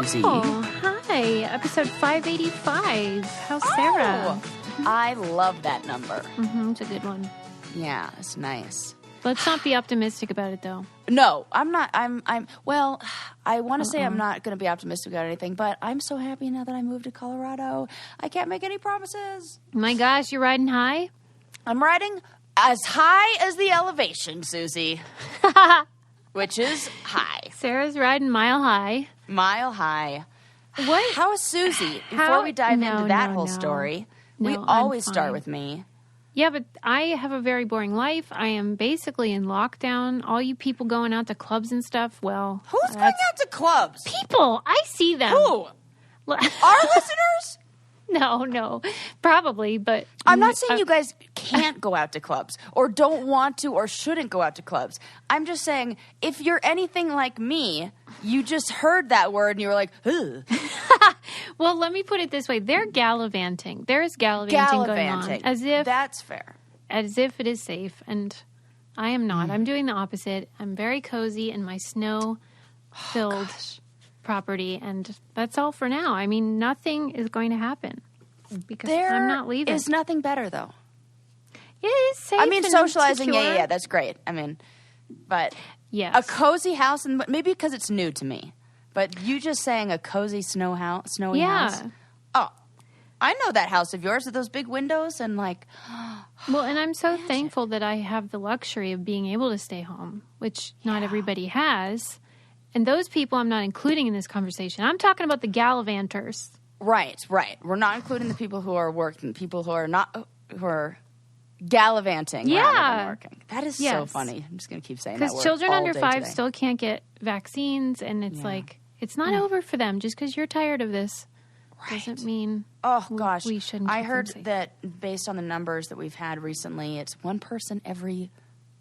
Susie. Oh, hi. Episode 585. How's Sarah? I love that number. It's a good one. Yeah, it's nice. Let's not be optimistic about it, though. No, I'm not. Well, I want to say I'm not going to be optimistic about anything, but I'm so happy now that I moved to Colorado. I can't make any promises. My gosh, you're riding high? I'm riding as high as the elevation, Susie. Which is high. Sarah's riding mile high. Mile high. What? How is Susie? Before we dive into that whole story, we No, always I'm start fine. with me. Yeah, but I have a very boring life. I am basically in lockdown. All you people going out to clubs and stuff, well... Who's going out to clubs? People! I see them. Who? Our listeners? No. Probably, but... I'm not saying you guys can't go out to clubs or don't want to or shouldn't go out to clubs. I'm just saying if you're anything like me, you just heard that word and you were like, ugh. Well, let me put it this way. They're gallivanting. There is gallivanting going on. As if That's fair. As if it is safe. And I am not. I'm doing the opposite. I'm very cozy in my snow-filled property. And that's all for now. I mean, nothing is going to happen. Because I'm not leaving. There is nothing better, though. It is safe. I mean, and socializing, secure. yeah, that's great. I mean, but Yes. a cozy house, and maybe because it's new to me, but you just saying a cozy snowy house. Oh, I know that house of yours with those big windows and like. Well, and I'm so thankful that I have the luxury of being able to stay home, which not everybody has. And those people I'm not including in this conversation. I'm talking about the gallivanters. Right. We're not including the people who are working, people who are gallivanting rather than working. That is so funny. I'm just going to keep saying that word because children all under day 5 today. still can't get vaccines, and it's like it's not over for them. Just because you're tired of this doesn't mean we shouldn't. I keep heard them safe. that based on the numbers that we've had recently, it's one person every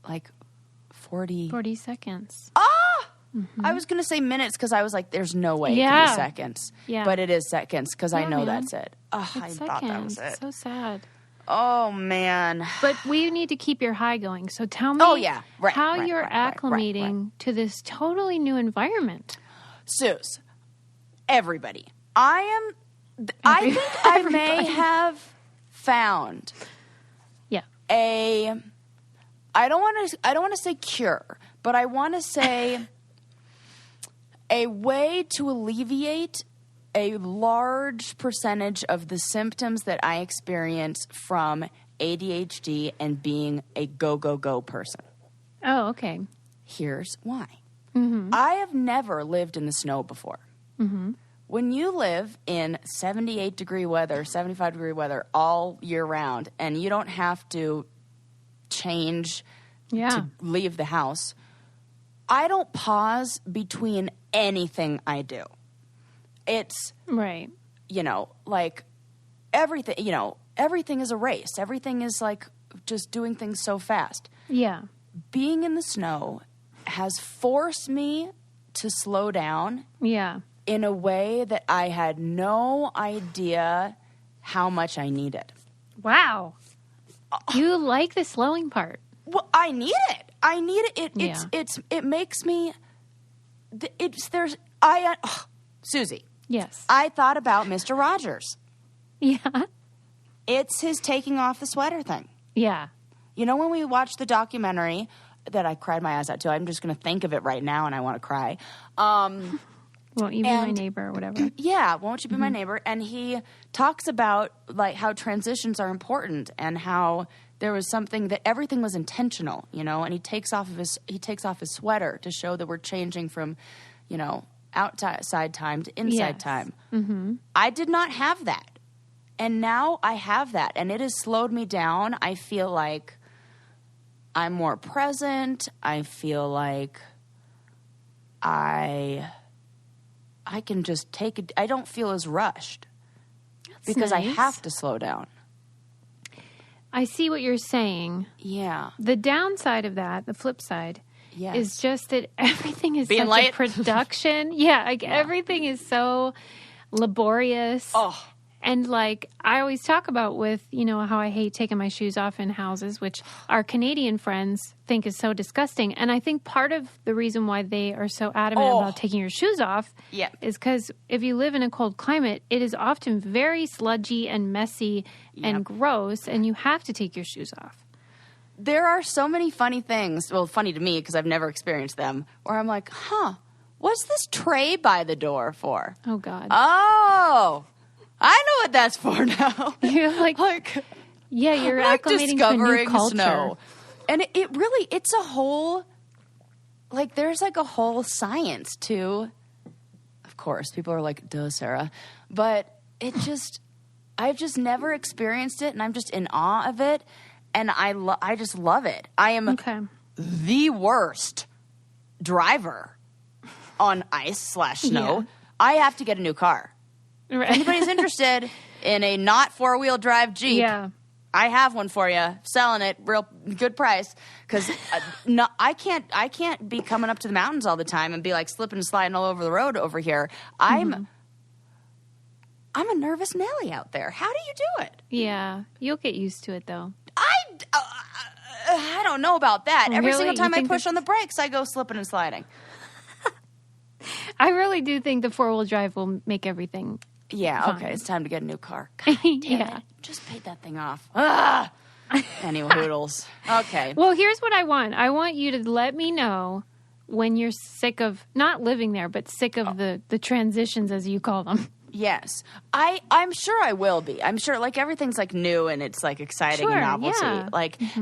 like 40 seconds. I was going to say minutes because I was like, there's no way it Yeah. can be seconds. Yeah. But it is seconds because I know man. that's it. Oh, I It's thought that was seconds. it. So sad. Oh, man. But we need to keep your high going. So tell me how you're acclimating to this totally new environment. Suze, everybody. I think I may have found I don't want to say cure, but I want to say a way to alleviate a large percentage of the symptoms that I experience from ADHD and being a go person. Oh, okay. Here's why. I have never lived in the snow before. When you live in 78-degree weather, 75-degree weather all year round, and you don't have to change to leave the house, I don't pause between anything I do. It's, like everything, everything is a race. Everything is like just doing things so fast. Yeah. Being in the snow has forced me to slow down. Yeah. In a way that I had no idea how much I needed. Wow. You like the slowing part. Well, I need it. I need it. It makes me. Susie. Yes. I thought about Mr. Rogers. Yeah. It's his taking off the sweater thing. Yeah. You know when we watched the documentary that I cried my eyes out to? I'm just going to think of it right now and I want to cry. Won't you be my neighbor or whatever? Yeah, won't you be my neighbor? And he talks about like how transitions are important and how there was something that everything was intentional, and he takes off his sweater to show that we're changing from, outside time to inside time. Mm-hmm. I did not have that. And now I have that, and it has slowed me down. I feel like I'm more present. I feel like I can just take it. I don't feel as rushed because I have to slow down. I see what you're saying. Yeah. The downside of that, the flip side, is just that everything is Being such late. a production. Everything is so laborious. Oh. And like I always talk about with, how I hate taking my shoes off in houses, which our Canadian friends think is so disgusting. And I think part of the reason why they are so adamant about taking your shoes off is because if you live in a cold climate, it is often very sludgy and messy and gross, and you have to take your shoes off. There are so many funny things, well, funny to me because I've never experienced them, where I'm like, what's this tray by the door for? Oh, God. Oh, I know what that's for now. You're like you're acclimating to a new culture. Snow. And it's a whole, there's a whole science to, of course, people are like, duh, Sarah. But I've just never experienced it, and I'm just in awe of it. And I just love it. I am the worst driver on ice/snow. Yeah. I have to get a new car. Right. If anybody's interested in a not four-wheel drive Jeep, I have one for you. Selling it, real good price. Because I can't be coming up to the mountains all the time and be slipping and sliding all over the road over here. I'm a nervous Nelly out there. How do you do it? Yeah, you'll get used to it though. I don't know about that. Every single time I push on the brakes, I go slipping and sliding. I really do think the four-wheel drive will make everything fine. Okay. It's time to get a new car. God damn it. Just paid that thing off. Ah! Anyway, hoodles. Okay. Well, here's what I want. I want you to let me know when you're sick of, not living there, but sick of the transitions, as you call them. Yes. I'm sure I will be. I'm sure, everything's, new and it's, exciting and novelty. Yeah.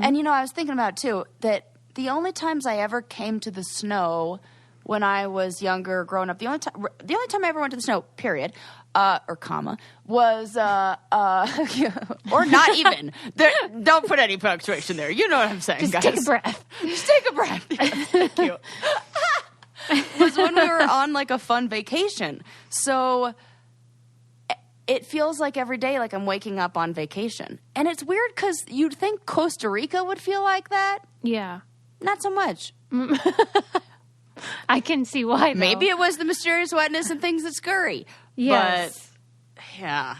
And, I was thinking about, too, that the only times I ever came to the snow when I was younger, growing up, the only time I ever went to the snow, period, or comma, was, or not even. Don't put any punctuation there. You know what I'm saying, Just guys. Take a breath. Just take a breath. Yes, thank you. Was when we were on, a fun vacation. So it feels like every day I'm waking up on vacation. And it's weird because you'd think Costa Rica would feel like that. Yeah. Not so much. I can see why, though. Maybe it was the mysterious wetness and things that scurry. Yes. But, yeah,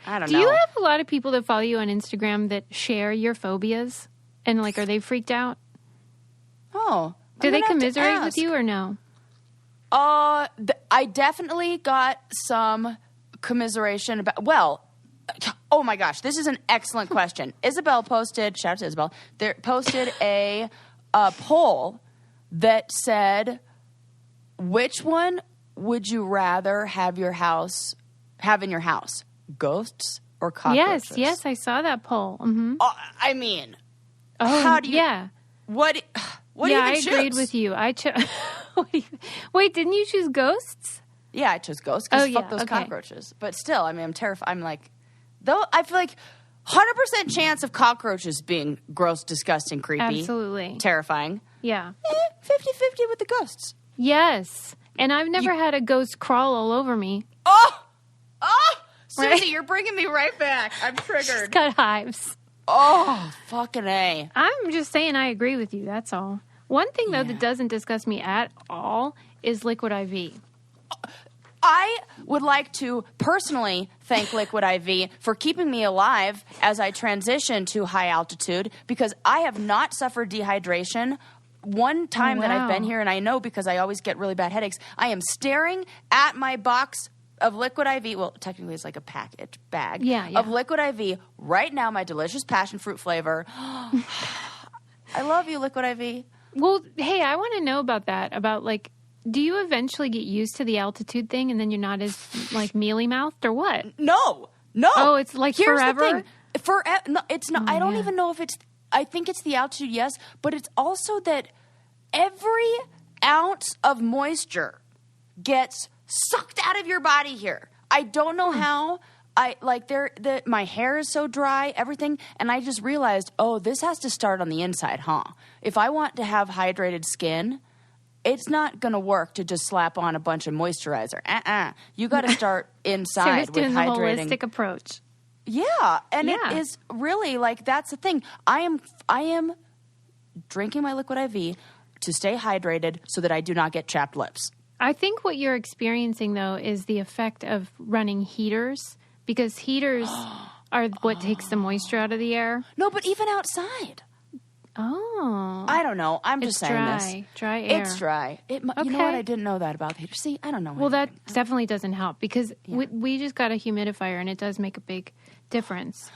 I don't know. Do you have a lot of people that follow you on Instagram that share your phobias? And, are they freaked out? Oh. Do they commiserate with you or no? I definitely got some commiseration about, oh my gosh, this is an excellent question. Isabel posted, shout out to Isabel, posted a poll that said, which one would you rather have in your house, ghosts or cockroaches? Yes, I saw that poll. Mm-hmm. I mean, how do you? Yeah. What do you even choose? I agreed with you. Wait, didn't you choose ghosts? Yeah, I chose ghosts because fuck those cockroaches. But still, I'm terrified. I'm though I feel 100% chance of cockroaches being gross, disgusting, creepy. Absolutely. Terrifying. Yeah. 50-50 with the ghosts. Yes. And I've never had a ghost crawl all over me. Oh! Susie, right? You're bringing me right back. I'm triggered. She's got hives. Oh, fucking A. I'm just saying I agree with you. That's all. One thing, though, that doesn't disgust me at all is Liquid IV. I would like to personally thank Liquid IV for keeping me alive as I transition to high altitude because I have not suffered dehydration one time that I've been here, and I know because I always get really bad headaches. I am staring at my box of Liquid IV. Well, technically it's like a bag of Liquid IV right now, my delicious passion fruit flavor. I love you, Liquid IV. Well, hey, I want to know about that, about do you eventually get used to the altitude thing and then you're not as mealy mouthed or what? No. Oh, it's Here's forever? The thing. No, it's not. I don't even know if it's, I think it's the altitude, yes, but it's also that every ounce of moisture gets sucked out of your body here. I don't know how. My hair is so dry, everything, and I just realized, this has to start on the inside, huh? If I want to have hydrated skin, it's not going to work to just slap on a bunch of moisturizer. You got to start inside with doing hydrating. The holistic approach. Yeah, and it is really that's the thing. I am drinking my Liquid IV to stay hydrated so that I do not get chapped lips. I think what you're experiencing though is the effect of running heaters because heaters are what takes the moisture out of the air. No, but even outside. Oh. I don't know. I'm just saying dry. this. Dry air. It's dry. You know what? I didn't know that about the heater. See, I don't know. Well, that definitely doesn't help because we just got a humidifier and it does make a big difference.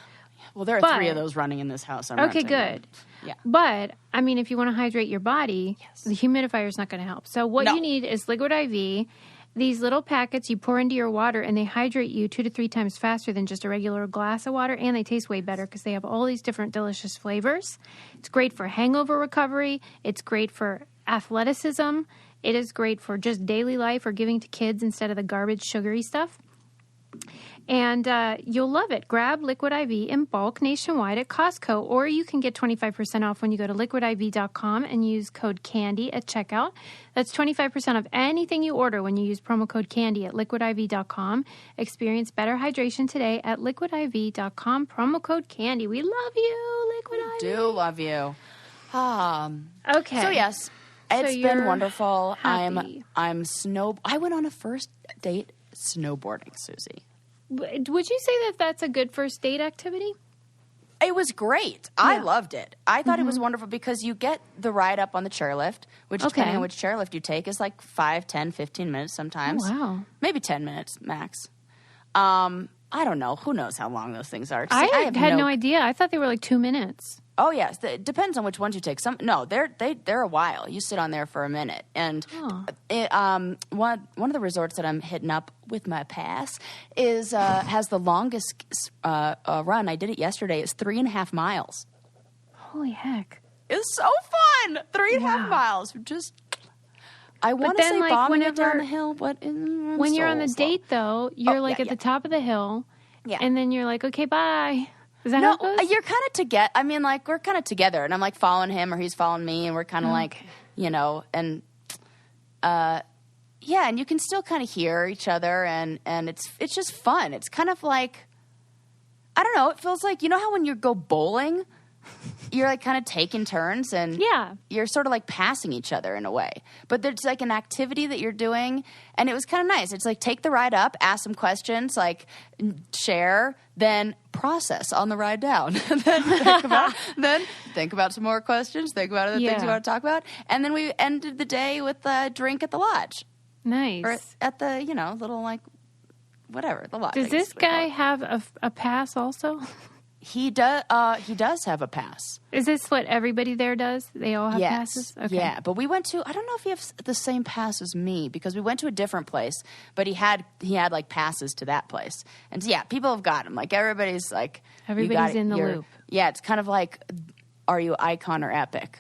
Well, there are 3 of those running in this house. Okay, good. Yeah. But, I mean, if you want to hydrate your body, the humidifier is not going to help. So what you need is Liquid IV. These little packets you pour into your water, and they hydrate you 2 to 3 times faster than just a regular glass of water, and they taste way better because they have all these different delicious flavors. It's great for hangover recovery. It's great for athleticism. It is great for just daily life or giving to kids instead of the garbage sugary stuff. And you'll love it. Grab Liquid IV in bulk nationwide at Costco, or you can get 25% off when you go to liquidiv.com and use code CANDY at checkout. That's 25% of anything you order when you use promo code CANDY at liquidiv.com. Experience better hydration today at liquidiv.com. Promo code CANDY. We love you, Liquid IV. We do love you. Okay. So, yes, it's been wonderful. Happy. I went on a first date snowboarding, Susie. Would you say that that's a good first date activity? It was great. I loved it. I thought it was wonderful because you get the ride up on the chairlift, which depending on which chairlift you take is like 5, 10, 15 minutes sometimes. Oh, wow. Maybe 10 minutes max. I don't know. Who knows how long those things are? I had no idea. I thought they were like 2 minutes. Oh yes, it depends on which ones you take. They're a while. You sit on there for a minute, and one of the resorts that I'm hitting up with my pass is has the longest run. I did it yesterday. It's 3.5 miles. Holy heck! It's so fun. 3.5 miles. Just I want to say bombing it down the hill, but when you're on the date though, you're at the top of the hill, and then you're like, okay, bye. Is that how it goes? You're kind of together. I mean, like, we're kind of together, and I'm, like, following him, or he's following me, and we're kind of, like, and, and you can still kind of hear each other, and it's just fun. It's kind of like, I don't know, it feels like, you know how when you go bowling, you're, like, kind of taking turns, and you're sort of, like, passing each other in a way. But there's, like, an activity that you're doing, and it was kind of nice. It's, like, take the ride up, ask some questions, like, share, then process on the ride down. then think about some more questions, think about other things you want to talk about. And then we ended the day with a drink at the lodge. Nice. Or at the, little, like, whatever, the lodge. Does this guy have a pass also? He does have a pass. Is this what everybody there does? They all have passes? Okay. Yeah, but we went to, I don't know if he has the same pass as me because we went to a different place, but he had like passes to that place. And so, people have got them. Like everybody's like. Everybody's in the loop. Yeah, it's kind of like, are you Icon or Epic?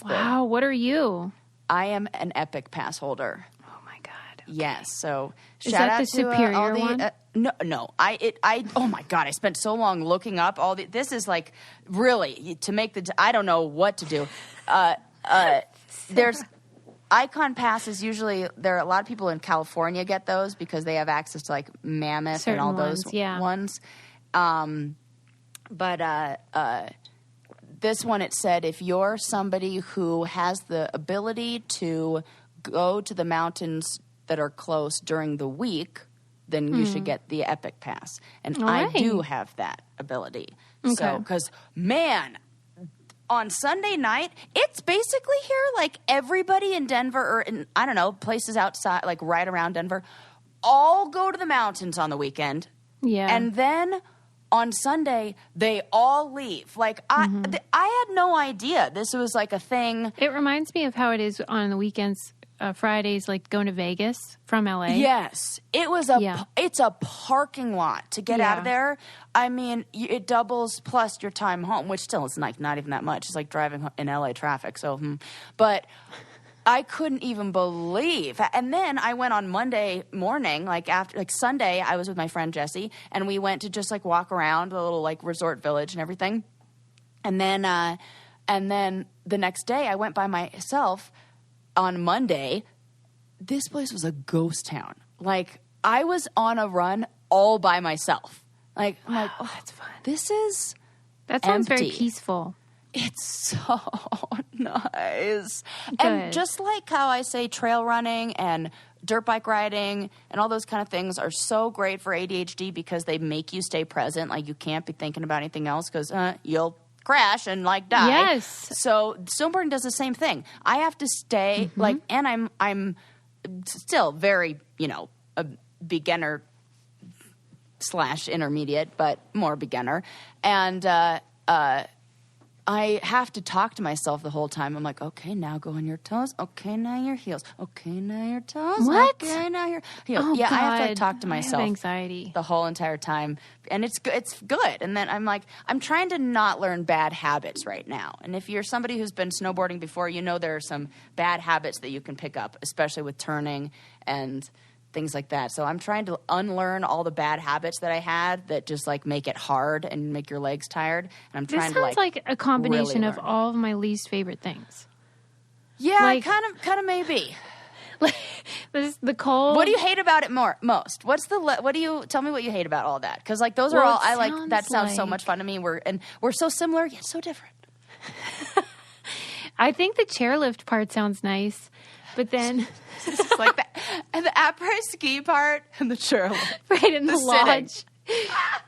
Wow, what are you? I am an Epic pass holder. Oh my God. Okay. Yes, so shout out to superior one? No. Oh my God, I spent so long looking up this is like really to make I don't know what to do. There's Icon passes usually, there are a lot of people in California get those because they have access to like Mammoth certain and all those ones. But this one, it said if you're somebody who has the ability to go to the mountains that are close during the week, then you should get the Epic Pass. And I do have that ability. Okay. So, because, man, on Sunday night, it's basically here like everybody in Denver or in, I don't know, places outside, like right around Denver, all go to the mountains on the weekend. Yeah. And then on Sunday, they all leave. Like, I had no idea this was like a thing. It reminds me of how it is on the weekends. Fridays, like going to Vegas from LA. Yes, it was it's a parking lot to get out of there. I mean, it doubles plus your time home, which still is like not even that much. It's like driving in LA traffic. So, but I couldn't even believe. And then I went on Monday morning, like after Sunday, I was with my friend Jessie, and we went to just like walk around the little like resort village and everything. And then the next day, I went by myself. On Monday, this place was a ghost town. Like, I was on a run all by myself. Like, I'm like, oh, that's fun. That sounds very peaceful. It's so nice. Good. And just like how I say trail running and dirt bike riding and all those kind of things are so great for ADHD because they make you stay present. Like you can't be thinking about anything else because you'll crash and like die. Yes. So snowboarding does the same thing. I have to stay like, and I'm still very, a beginner / intermediate, but more beginner. And I have to talk to myself the whole time. I'm like, okay, now go on your toes. Okay, now your heels. Okay, now your toes. What? Okay, now your heels. Oh, yeah, God. I have to like talk to myself. I have anxiety The whole entire time. And it's good. And then I'm like, I'm trying to not learn bad habits right now. And if you're somebody who's been snowboarding before, there are some bad habits that you can pick up, especially with turning and things like that. So I'm trying to unlearn all the bad habits that I had that just like make it hard and make your legs tired. And I'm trying This sounds like a combination really of learn. all of my least favorite things. Yeah, like- kind of maybe. Like the cold. What do you hate about it most? Tell me what you hate about all that? Because like those are Well, all it I like. That sounds so like- much fun to me. We're so similar yet so different. I think the chairlift part sounds nice, but then It's like that, and the après ski part and the chairlift. right in the sitting. lodge.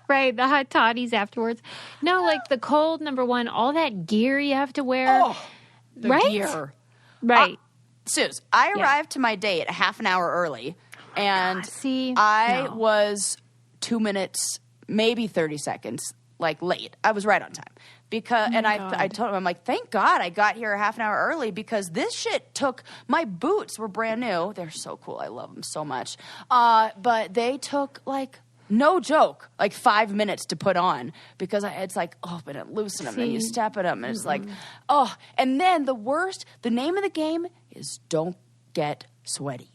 Right, the hot toddies afterwards. No, like the cold, number one, all that gear you have to wear. Oh, the Right? gear. Right. Suze, I arrived to my date a half an hour early, and See? I No. was 2 minutes, maybe 30 seconds, like late. I was right on time. Because and I God. told him, I'm like, thank God I got here a half an hour early because this shit took, my boots were brand new. They're so cool. I love them so much. But they took like, no joke, like 5 minutes to put on because it's like, open it, loosen them, and you See? step it up, and it's like, and then the name of the game is don't get sweaty.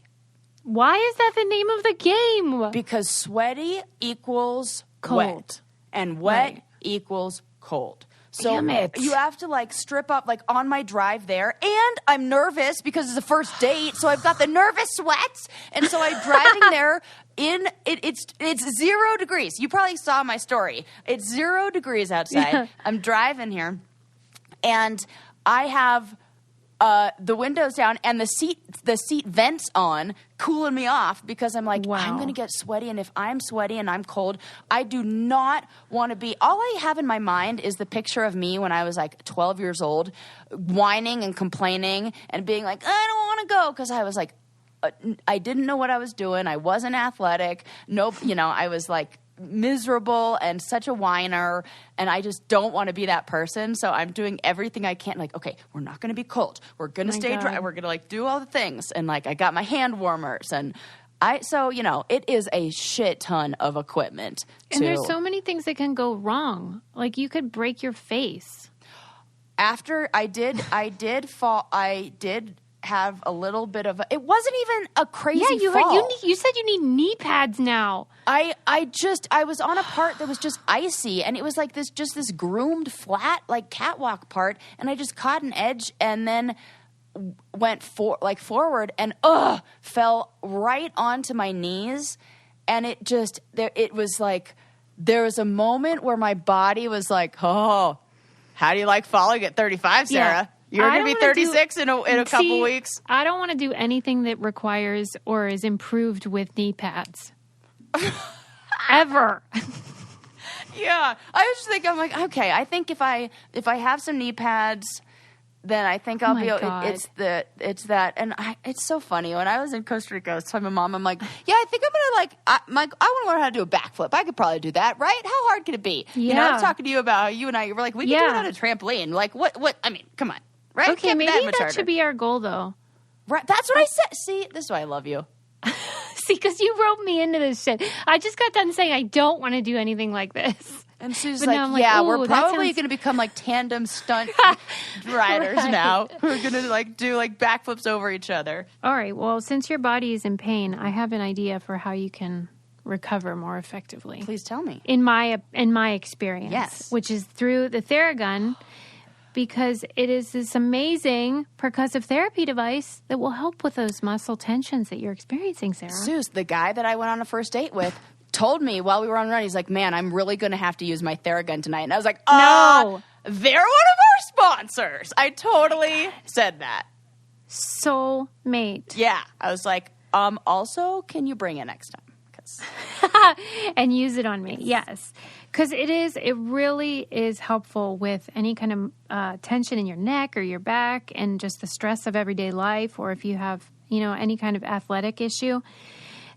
Why is that the name of the game? Because sweaty equals Cold. wet, and wet Right. equals cold. So Damn it. you have to like strip up like on my drive there, and I'm nervous because it's the first date, so I've got the nervous sweats, and so I'm driving there in it's 0 degrees. You probably saw my story. It's 0 degrees outside. Yeah. I'm driving here, and I have the windows down and the seat vents on, cooling me off because I'm like, Wow. I'm going to get sweaty. And if I'm sweaty and I'm cold, I do not want to be. All I have in my mind is the picture of me when I was like 12 years old, whining and complaining and being like, I don't want to go because I was like, I didn't know what I was doing. I wasn't athletic. Nope. I was like miserable and such a whiner, and I just don't want to be that person. So I'm doing everything I can. Like, okay, we're not going to be cold. We're going to stay dry. God. We're going to like do all the things. And like, I got my hand warmers, and it is a shit ton of equipment. And there's so many things that can go wrong. Like you could break your face. After I did fall. I did have a little bit of it wasn't even a crazy fall. You said you need knee pads now. I was on a part that was just icy, and it was like this groomed flat like catwalk part, and I just caught an edge and then went forward and fell right onto my knees, and it was like there was a moment where my body was like, oh, how do you like falling at 35, Sarah? Yeah. You're I going to be don't wanna 36 in a couple weeks. I don't want to do anything that requires or is improved with knee pads. Ever. Yeah. I was just thinking, I'm like, okay, I think if I have some knee pads, then I think I'll my be. God. It's that, and it's so funny. When I was in Costa Rica, I was telling my mom, I'm like, yeah, I think I'm gonna I want to learn how to do a backflip. I could probably do that, right? How hard could it be? I Yeah. was talking to you about you and I. You were like, we can do it on a trampoline. Like, what? I mean, come on, right? Okay, Can't be maybe much that harder. should be our goal, though. Right? That's what I said. See, this is why I love you. See, because you roped me into this shit. I just got done saying I don't want to do anything like this. And Sue's But like, now I'm like, yeah, ooh, we're that probably sounds- going to become like tandem stunt riders Right. now. We're going to like do like backflips over each other. All right. Well, since your body is in pain, I have an idea for how you can recover more effectively. Please tell me. In my experience, Yes. which is through the Theragun, because it is this amazing percussive therapy device that will help with those muscle tensions that you're experiencing, Sarah. Suze, the guy that I went on a first date with, told me while we were on the run, he's like, man, I'm really going to have to use my Theragun tonight. And I was like, No. they're one of our sponsors. I totally said that. Soulmate. Yeah. I was like, Also, can you bring it next time? And use it on me. Yes. Because it really is helpful with any kind of tension in your neck or your back and just the stress of everyday life, or if you have, any kind of athletic issue.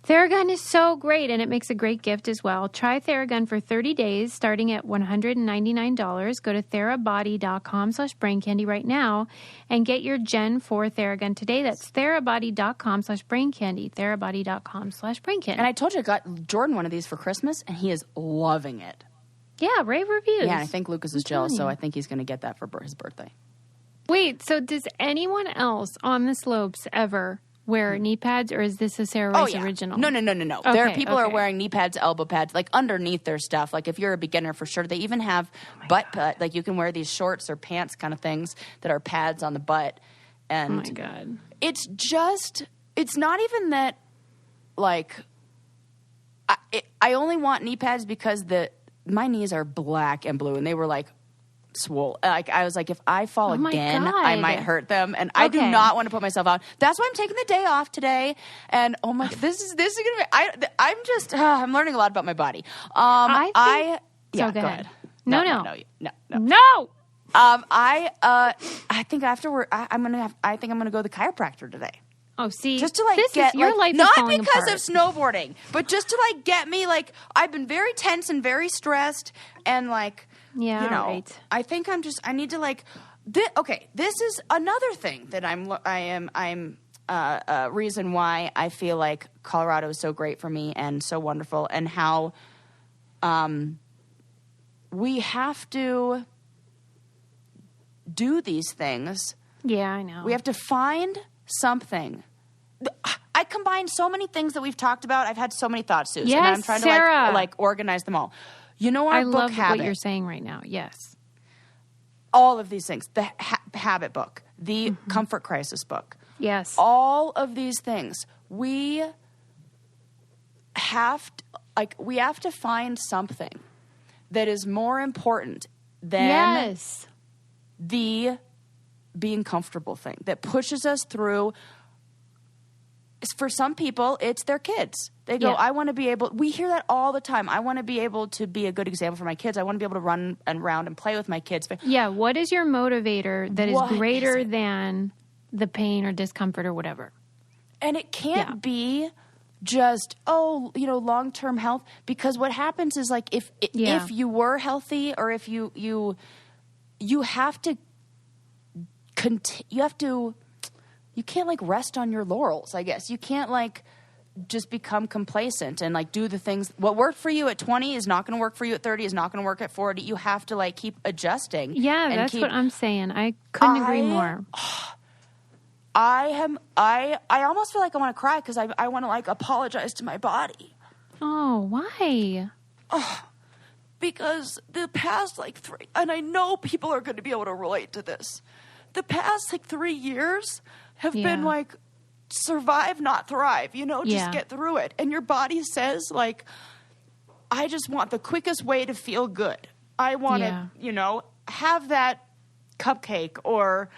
Theragun is so great, and it makes a great gift as well. Try Theragun for 30 days, starting at $199. Go to therabody.com/braincandy right now and get your Gen 4 Theragun today. That's therabody.com/braincandy, therabody.com/braincandy. And I told you I got Jordan one of these for Christmas, and he is loving it. Yeah, rave reviews. Yeah, I think Lucas is jealous, so I think he's going to get that for his birthday. Wait, so does anyone else on the slopes ever wear knee pads, or is this a Sarah Rice original? No. Okay, There are people who are wearing knee pads, elbow pads, like underneath their stuff. Like if you're a beginner, for sure. They even have butt pad. Like you can wear these shorts or pants kind of things that are pads on the butt. And oh my God. It's not even that, like, I only want knee pads because my knees are black and blue, and they were like, swole. Like I was like, if I fall again, God. I might hurt them, and I do not want to put myself out. That's why I'm taking the day off today. And oh my, this is gonna be. I'm learning a lot about my body. Go ahead. No. I think afterward, I'm gonna go to the chiropractor today. Oh, see, just to your life is not falling because apart. of snowboarding, but just to get me I've been very tense and very stressed, and yeah, right. I think I need to this is another thing that I'm reason why I feel like Colorado is so great for me and so wonderful, and how we have to do these things. Yeah, I know. We have to find something. I combined so many things that we've talked about. I've had so many thoughts, Suze, yes, and I'm trying Sarah. to organize them all. You know, our I book love Habit. what you're saying right now. Yes. All of these things. The Habit book, the Comfort Crisis book. Yes. All of these things. We have to find something that is more important than the being comfortable thing that pushes us through. For some people, it's their kids. They go, I want to be able, we hear that all the time. I want to be able to be a good example for my kids. I want to be able to run around and play with my kids. Yeah. What is your motivator that is greater than the pain or discomfort or whatever? And it can't be just, long-term health, because what happens is if you were healthy, or if you have to you can't rest on your laurels, I guess. You can't just become complacent and do the things. What worked for you at 20 is not going to work for you at 30, is not going to work at 40. You have to keep adjusting. Yeah, that's what I'm saying. I couldn't agree more. I almost feel like I want to cry because I want to apologize to my body. Oh, why? Because the past 3, and I know people are going to be able to relate to this. The past 3 years have been survive, not thrive, just get through it. And your body says I just want the quickest way to feel good. I want to, have that cupcake, or,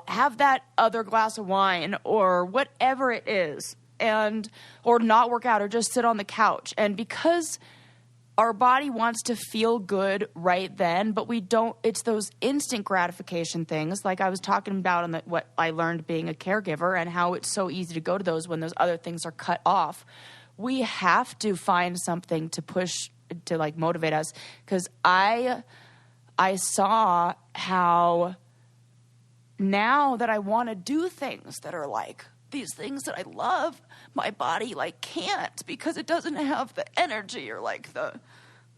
have that other glass of wine, or whatever it is, or not work out, or just sit on the couch. And because our body wants to feel good right then, but we don't. It's those instant gratification things, like I was talking about on what I learned being a caregiver, and how it's so easy to go to those when those other things are cut off. We have to find something to push to motivate us, because I saw how now that I want to do things that are these things that I love, my body can't, because it doesn't have the energy or the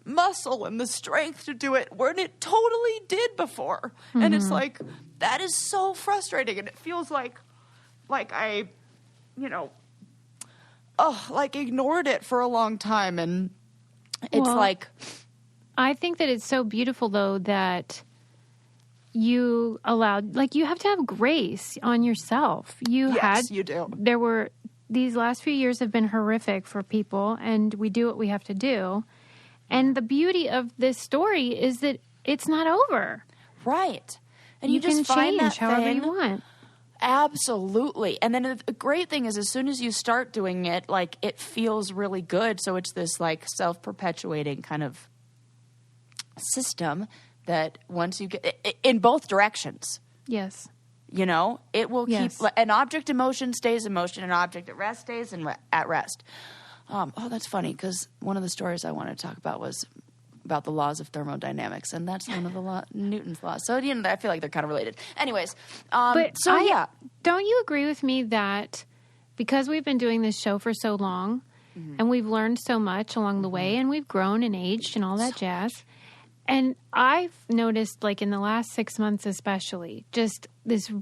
muscle and the strength to do it when it totally did before. Mm-hmm. And it's that is so frustrating, and it feels like I ignored it for a long time, and it's I think that it's so beautiful though that you allowed, you have to have grace on yourself. You do. These last few years have been horrific for people, and we do what we have to do. And the beauty of this story is that it's not over. Right. And you just can find change that however thing, you want. Absolutely. And then the great thing is as soon as you start doing it, like it feels really good. So it's this like self-perpetuating kind of system that once you get in both directions. Yes. You know, it will keep an object in motion stays in motion, an object at rest stays at rest. That's funny because one of the stories I wanted to talk about was about the laws of thermodynamics, and that's one of the Newton's laws. So, you know, I feel like they're kind of related. Anyways, don't you agree with me that because we've been doing this show for so long, and we've learned so much along the way, and we've grown and aged and all that jazz, and I've noticed, like in the last 6 months especially, just this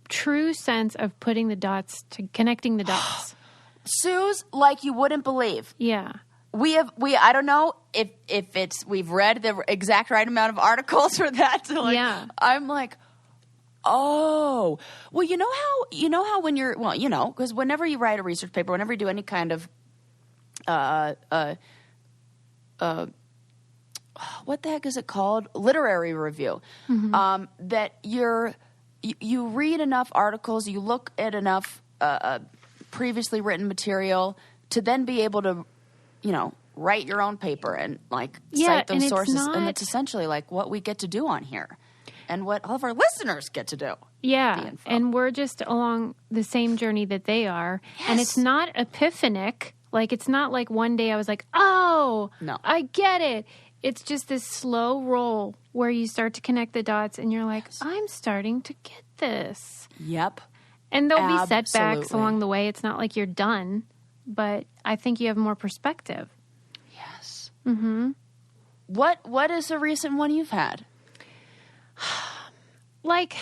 true sense of putting the dots to connecting the dots. Suze, like you wouldn't believe. Yeah. I don't know if we've read the exact right amount of articles for that. So like, I'm like, oh, well, you know how when you're, well, you know, because whenever you write a research paper, whenever you do any kind of, what the heck is it called? Literary review, that you read enough articles, you look at enough, previously written material to then be able to, you know, write your own paper and like cite those sources. And it's essentially like what we get to do on here and what all of our listeners get to do. Yeah. And we're just along the same journey that they are. Yes. And it's not epiphanic. Like, it's not like one day I was like, oh, no, I get it. It's just this slow roll where you start to connect the dots and you're like, I'm starting to get this. Yep. And there'll be setbacks along the way. It's not like you're done, but I think you have more perspective. Yes. Mm-hmm. What is a recent one you've had? Like,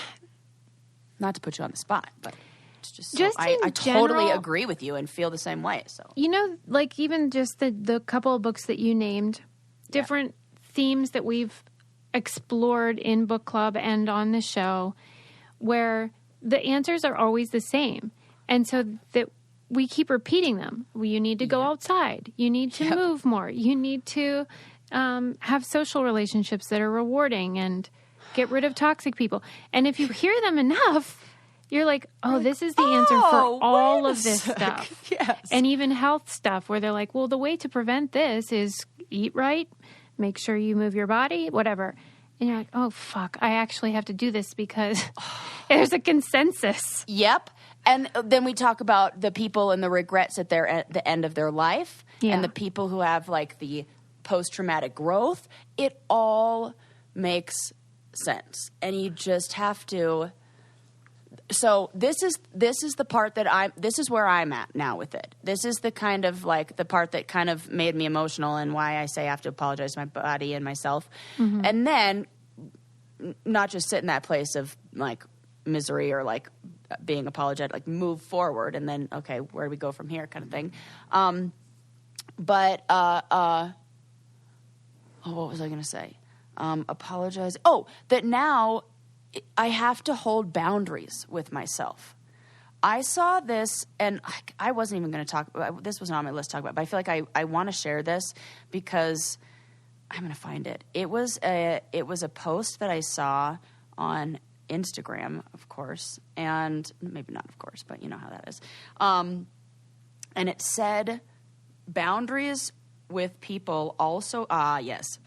not to put you on the spot, but it's just so I totally agree with you and feel the same way. So, you know, like even just the couple of books that you named, different themes that we've explored in book club and on the show, where the answers are always the same. And so that we keep repeating them. Well, you need to go outside. You need to move more. You need to have social relationships that are rewarding and get rid of toxic people. And if you hear them enough, you're like, oh, this is the answer for all of this stuff. Yes. And even health stuff where they're like, well, the way to prevent this is eat right, make sure you move your body, whatever. And you're like, oh, fuck, I actually have to do this because there's a consensus. Yep. And then we talk about the people and the regrets at the end of their life and the people who have like the post-traumatic growth. It all makes sense. And you just have to. So this is the part that this is where I'm at now with it. This is the kind of like the part that kind of made me emotional and why I say I have to apologize to my body and myself. Mm-hmm. And then not just sit in that place of like misery or like being apologetic, like move forward and then, okay, where do we go from here kind of thing. What was I going to say? Apologize. Oh, that now I have to hold boundaries with myself. I saw this, and I wasn't even going to talk about this. Wasn't on my list to talk about, but I feel like I want to share this because I'm going to find it. It was a post that I saw on Instagram, of course, and maybe not, of course, but you know how that is. And it said, boundaries with people also. Yes,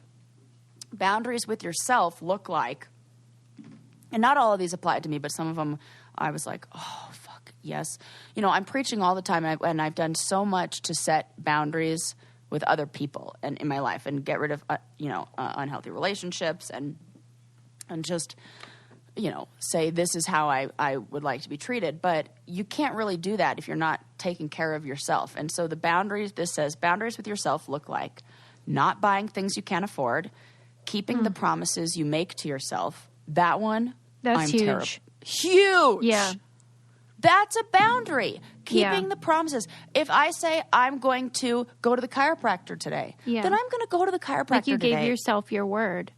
boundaries with yourself look like. And not all of these applied to me, but some of them I was like, oh, fuck, yes. You know, I'm preaching all the time, and I've done so much to set boundaries with other people and in my life and get rid of, unhealthy relationships and just, you know, say this is how I would like to be treated. But you can't really do that if you're not taking care of yourself. And so the boundaries, this says, boundaries with yourself look like not buying things you can't afford, keeping the promises you make to yourself. That one, that's I'm huge. Terrible. Huge. Yeah. That's a boundary. Keeping the promises. If I say I'm going to go to the chiropractor today, then I'm going to go to the chiropractor like you today. Gave yourself your word.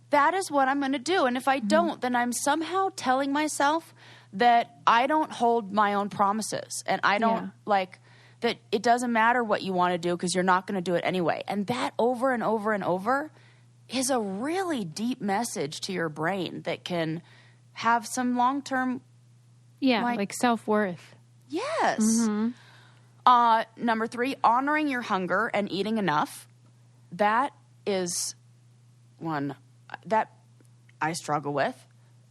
That is what I'm going to do. And if I don't, then I'm somehow telling myself that I don't hold my own promises. And I don't that it doesn't matter what you want to do because you're not going to do it anyway. And that over and over and over is a really deep message to your brain that can have some long-term, Yeah, like self-worth. Yes. Number 3, honoring your hunger and eating enough. That is one that I struggle with.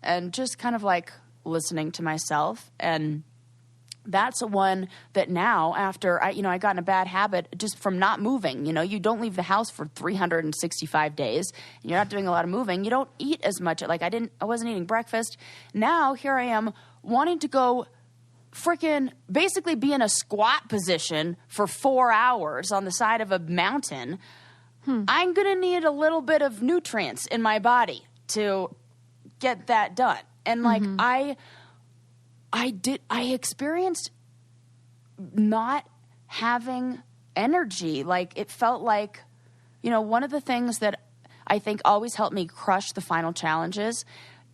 And just kind of like listening to myself. And that's one that now, after I got in a bad habit just from not moving. You don't leave the house for 365 days. And you're not doing a lot of moving. You don't eat as much. Like I wasn't eating breakfast. Now here I am wanting to go freaking basically be in a squat position for 4 hours on the side of a mountain. I'm going to need a little bit of nutrients in my body to get that done. And like I experienced not having energy. Like it felt like, one of the things that I think always helped me crush the final challenges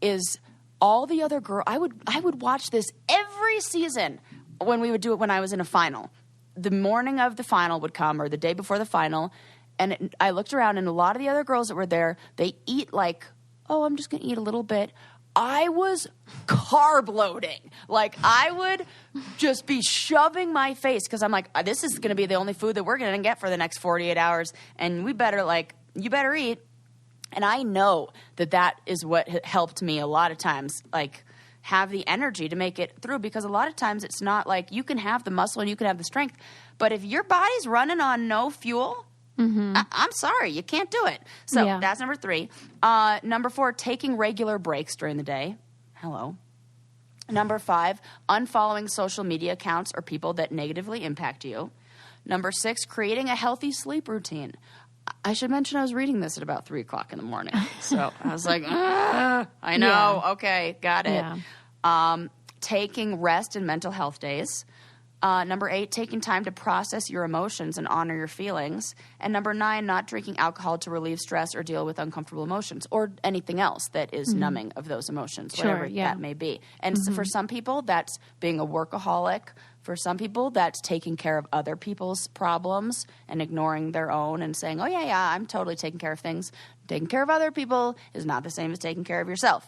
is all the other girls. I would watch this every season when we would do it when I was in a final. The morning of the final would come, or the day before the final, and I looked around, and a lot of the other girls that were there, they eat like, I'm just going to eat a little bit. I was carb loading. Like, I would just be shoving my face because I'm like, this is going to be the only food that we're going to get for the next 48 hours, and you better eat. And I know that is what helped me a lot of times, like, have the energy to make it through, because a lot of times it's not like you can have the muscle and you can have the strength, but if your body's running on no fuel, I'm sorry, you can't do it. So that's number 3. Number 4, taking regular breaks during the day. Hello. Number 5, unfollowing social media accounts or people that negatively impact you. Number 6, creating a healthy sleep routine. I should mention I was reading this at about 3 o'clock in the morning. So I was like, I know. Yeah. Okay, got it. Yeah. Taking rest and mental health days. Number 8, taking time to process your emotions and honor your feelings. And number 9, not drinking alcohol to relieve stress or deal with uncomfortable emotions or anything else that is numbing of those emotions, whatever that may be. And for some people, that's being a workaholic. For some people, that's taking care of other people's problems and ignoring their own and saying, I'm totally taking care of things. Taking care of other people is not the same as taking care of yourself.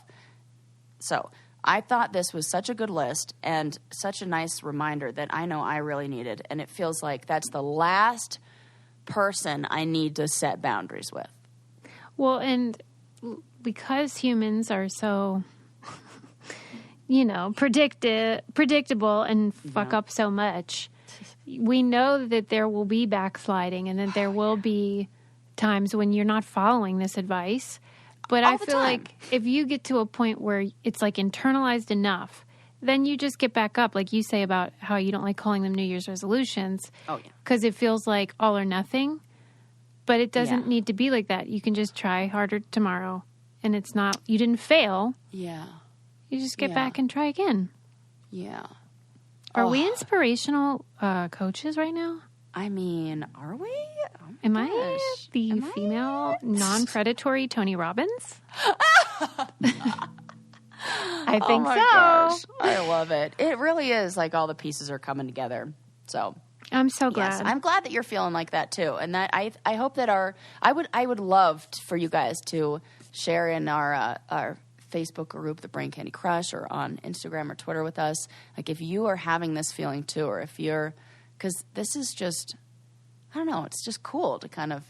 So I thought this was such a good list and such a nice reminder that I know I really needed. And it feels like that's the last person I need to set boundaries with. Well, and because humans are so, predictable and fuck up so much, we know that there will be backsliding and that there will be times when you're not following this advice. But I feel like if you get to a point where it's like internalized enough, then you just get back up. Like you say about how you don't like calling them New Year's resolutions. Oh, yeah. Because it feels like all or nothing. But it doesn't need to be like that. You can just try harder tomorrow. And it's not, you didn't fail. Yeah. You just get back and try again. Yeah. Are we inspirational coaches right now? I mean, are we? Am I the female non-predatory Tony Robbins? I think so. Gosh. I love it. It really is like all the pieces are coming together. So I'm so glad. Yes, I'm glad that you're feeling like that too. And that I hope that I would love for you guys to share in our Facebook group, the Brain Candy Crush, or on Instagram or Twitter with us. Like if you are having this feeling too, or if you're, because this is just, I don't know, it's just cool to kind of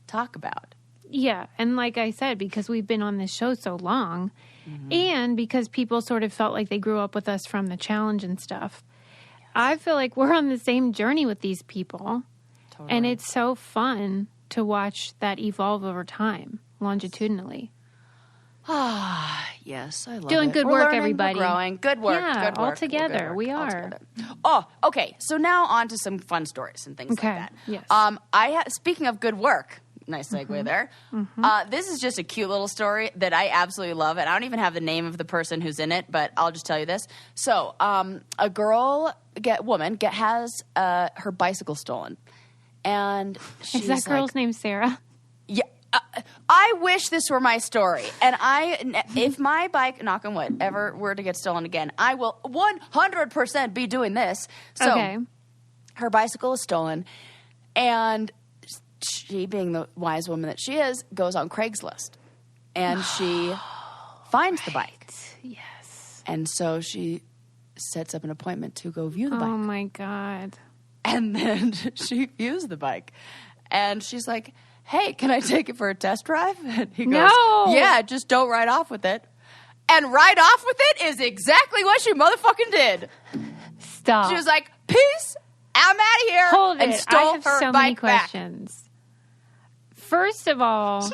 talk about. Yeah. And like I said, because we've been on this show so long, and because people sort of felt like they grew up with us from the challenge and stuff, I feel like we're on the same journey with these people. Totally. And it's so fun to watch that evolve over time, longitudinally. Ah, yes, I love Doing it. Good We're work, learning, everybody. We're growing. Good work. Yeah, good work. all together. We are. Together. Oh, okay. So now on to some fun stories and things like that. Yes. Speaking of good work, nice segue there. This is just a cute little story that I absolutely love, and I don't even have the name of the person who's in it, but I'll just tell you this. So, a woman has her bicycle stolen, and she's is that girl's name Sarah? Yeah. I wish this were my story. And if my bike, knock on wood, ever were to get stolen again, I will 100% be doing this. So her bicycle is stolen, and she, being the wise woman that she is, goes on Craigslist. And she finds the bike. Yes. And so she sets up an appointment to go view the bike. Oh, my God. And then she views the bike. And she's like, hey, can I take it for a test drive? And he goes, yeah, just don't ride off with it. And ride off with it is exactly what she motherfucking did. Stop. She was like, peace, I'm out of here. Hold and it. stole I have her so bike many back. questions. First of all,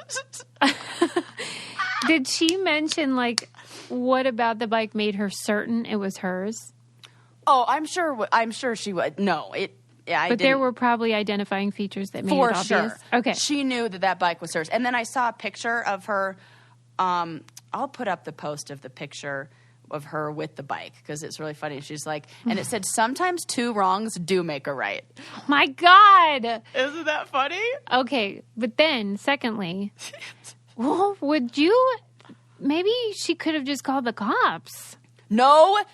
did she mention, like, what about the bike made her certain it was hers? Oh, I'm sure she would. No, But there were probably identifying features that made it obvious. For sure. Okay. She knew that bike was hers. And then I saw a picture of her. I'll put up the post of the picture of her with the bike because it's really funny. She's like, and it said, sometimes two wrongs do make a right. Oh my God. Isn't that funny? Okay. But then, secondly, well, maybe she could have just called the cops. Nope.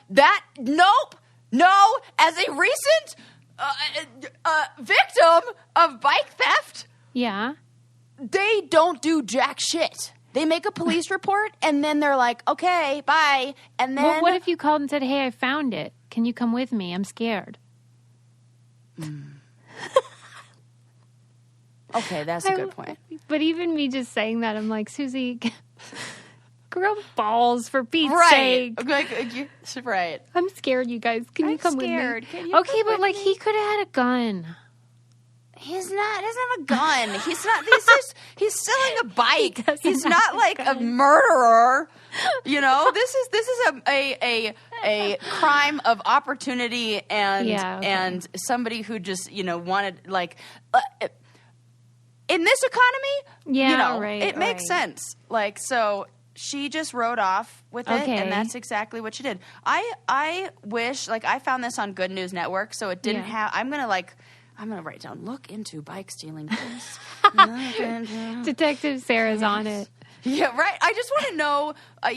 No. As a recent victim of bike theft, Yeah. they don't do jack shit. They make a police report, and then they're like, okay, bye. And then... Well, what if you called and said, hey, I found it. Can you come with me? I'm scared. Okay, that's a good point. But even me just saying that, I'm like, Susie, grow balls for Pete's sake. Right. I'm scared, you guys. Can you come scared. with Can me? you Okay, come but with me? he could have had a gun. He doesn't have a gun. He's selling a bike. He's have not a like a murderer. You know, this is a crime of opportunity and somebody who just, wanted like in this economy, it makes sense. Like, so she just rode off with it, and that's exactly what she did. I wish, like, I found this on Good News Network, so it didn't have. I'm gonna write down, look into bike stealing case. Detective Sarah's on it. Yeah, right. I just want to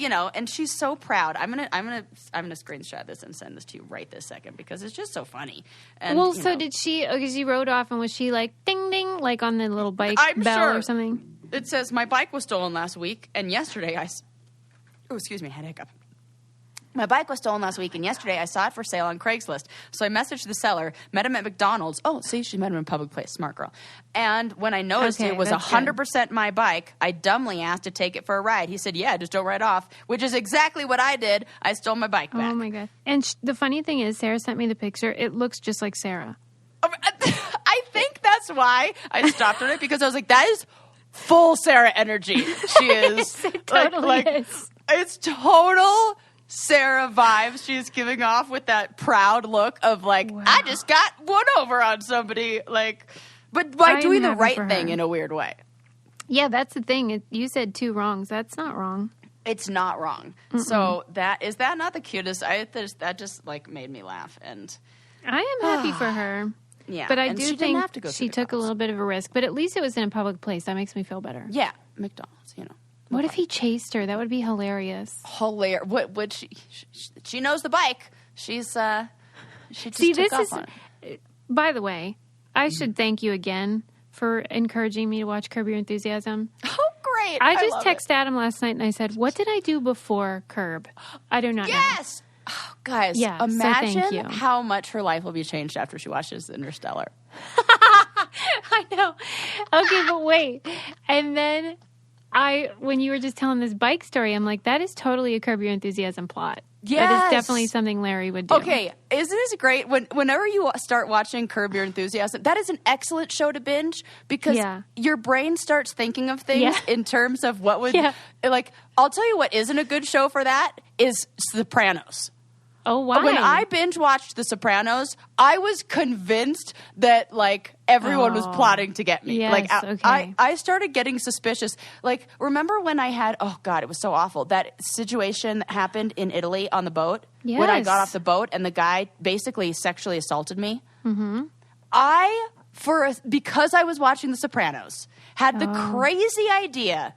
know, and she's so proud. I'm gonna screenshot this and send this to you right this second because it's just so funny. And, did she? Okay, she rode off, and was she like ding ding, like on the little bike bell or something? It says my bike was stolen last week, and yesterday I had a hiccup. My bike was stolen last week, and yesterday I saw it for sale on Craigslist. So I messaged the seller, met him at McDonald's. Oh, see, she met him in a public place. Smart girl. And when I noticed it was 100% my bike, I dumbly asked to take it for a ride. He said, yeah, just don't ride off, which is exactly what I did. I stole my bike back. Oh, my God. And the funny thing is, Sarah sent me the picture. It looks just like Sarah. I think that's why I stopped on it, because I was like, that is full Sarah energy. She is. It totally is. It's total Sarah vibes she's giving off with that proud look of like, wow. I just got one over on somebody, like, but by doing the right thing in a weird way. Yeah, that's the thing. You said two wrongs. That's not wrong. It's not wrong. Mm-mm. So is that not the cutest? That just like made me laugh, and I am happy for her. Yeah, but I do think she took a little bit of a risk. But at least it was in a public place. That makes me feel better. Yeah, McDonald's. What if he chased her? That would be hilarious. What would she knows the bike. She just took off on it. By the way, I should thank you again for encouraging me to watch Curb Your Enthusiasm. Oh, great. I just texted Adam last night and I said, what did I do before Curb? I do not know. Yes! Oh, guys, imagine how much her life will be changed after she watches Interstellar. I know. Okay, but wait. And then when you were just telling this bike story, I'm like, that is totally a Curb Your Enthusiasm plot. Yes. That is definitely something Larry would do. Okay, isn't this great? Whenever you start watching Curb Your Enthusiasm, that is an excellent show to binge because your brain starts thinking of things in terms of what would... Like, I'll tell you what isn't a good show for that is Sopranos. Oh, why? When I binge watched The Sopranos, I was convinced that like everyone was plotting to get me. Yes, like I started getting suspicious. Like, remember when I had it was so awful, that situation that happened in Italy on the boat? Yes. When I got off the boat and the guy basically sexually assaulted me. Mm-hmm. Because I was watching The Sopranos, had the crazy idea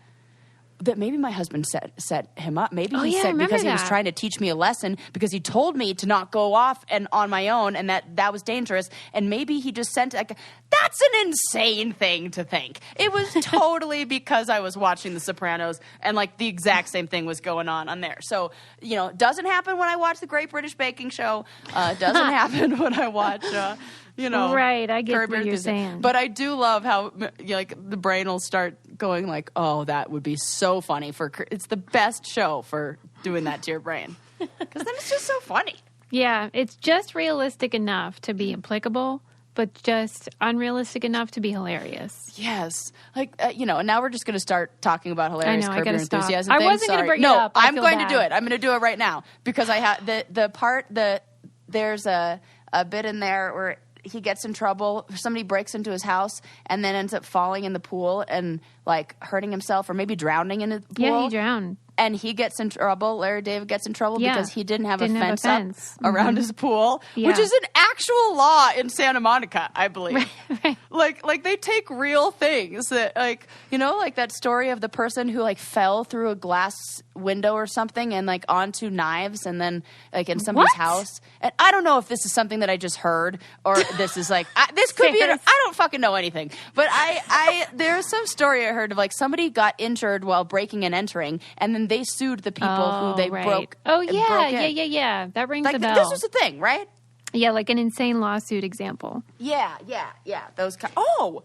that maybe my husband set him up. Maybe he said because he was trying to teach me a lesson, because he told me to not go off and on my own, and that was dangerous. And maybe he just sent That's an insane thing to think. It was totally because I was watching The Sopranos and like the exact same thing was going on there. So, you know, it doesn't happen when I watch The Great British Baking Show. It doesn't happen when I watch, you know. Right, I get what you're saying. But I do love how, like, the brain will start going like, oh, that would be so funny it's the best show for doing that to your brain. Because then it's just so funny. Yeah, it's just realistic enough to be applicable, but just unrealistic enough to be hilarious. Yes. Like, you know, and now we're just going to start talking about hilarious Curb Your Enthusiasm things. I wasn't going to bring it up. I'm going to do it. I'm going to do it right now. Because I have there's a bit in there where he gets in trouble. Somebody breaks into his house and then ends up falling in the pool and, like, hurting himself or maybe drowning in the pool. Yeah, he drowned. And he gets in trouble. Larry David gets in trouble because he didn't have a fence up around his pool, which is an actual law in Santa Monica, I believe. Right. Like they take real things that, like, you know, like that story of the person who like fell through a glass window or something and like onto knives and then like in somebody's house. And I don't know if this is something that I just heard or this is like this could be. I don't fucking know anything, but I there's some story I heard of like somebody got injured while breaking and entering, and then they sued the people who they broke. Oh yeah. That rings a bell. This was a thing, right? Yeah, like an insane lawsuit example. Yeah. Those. Oh,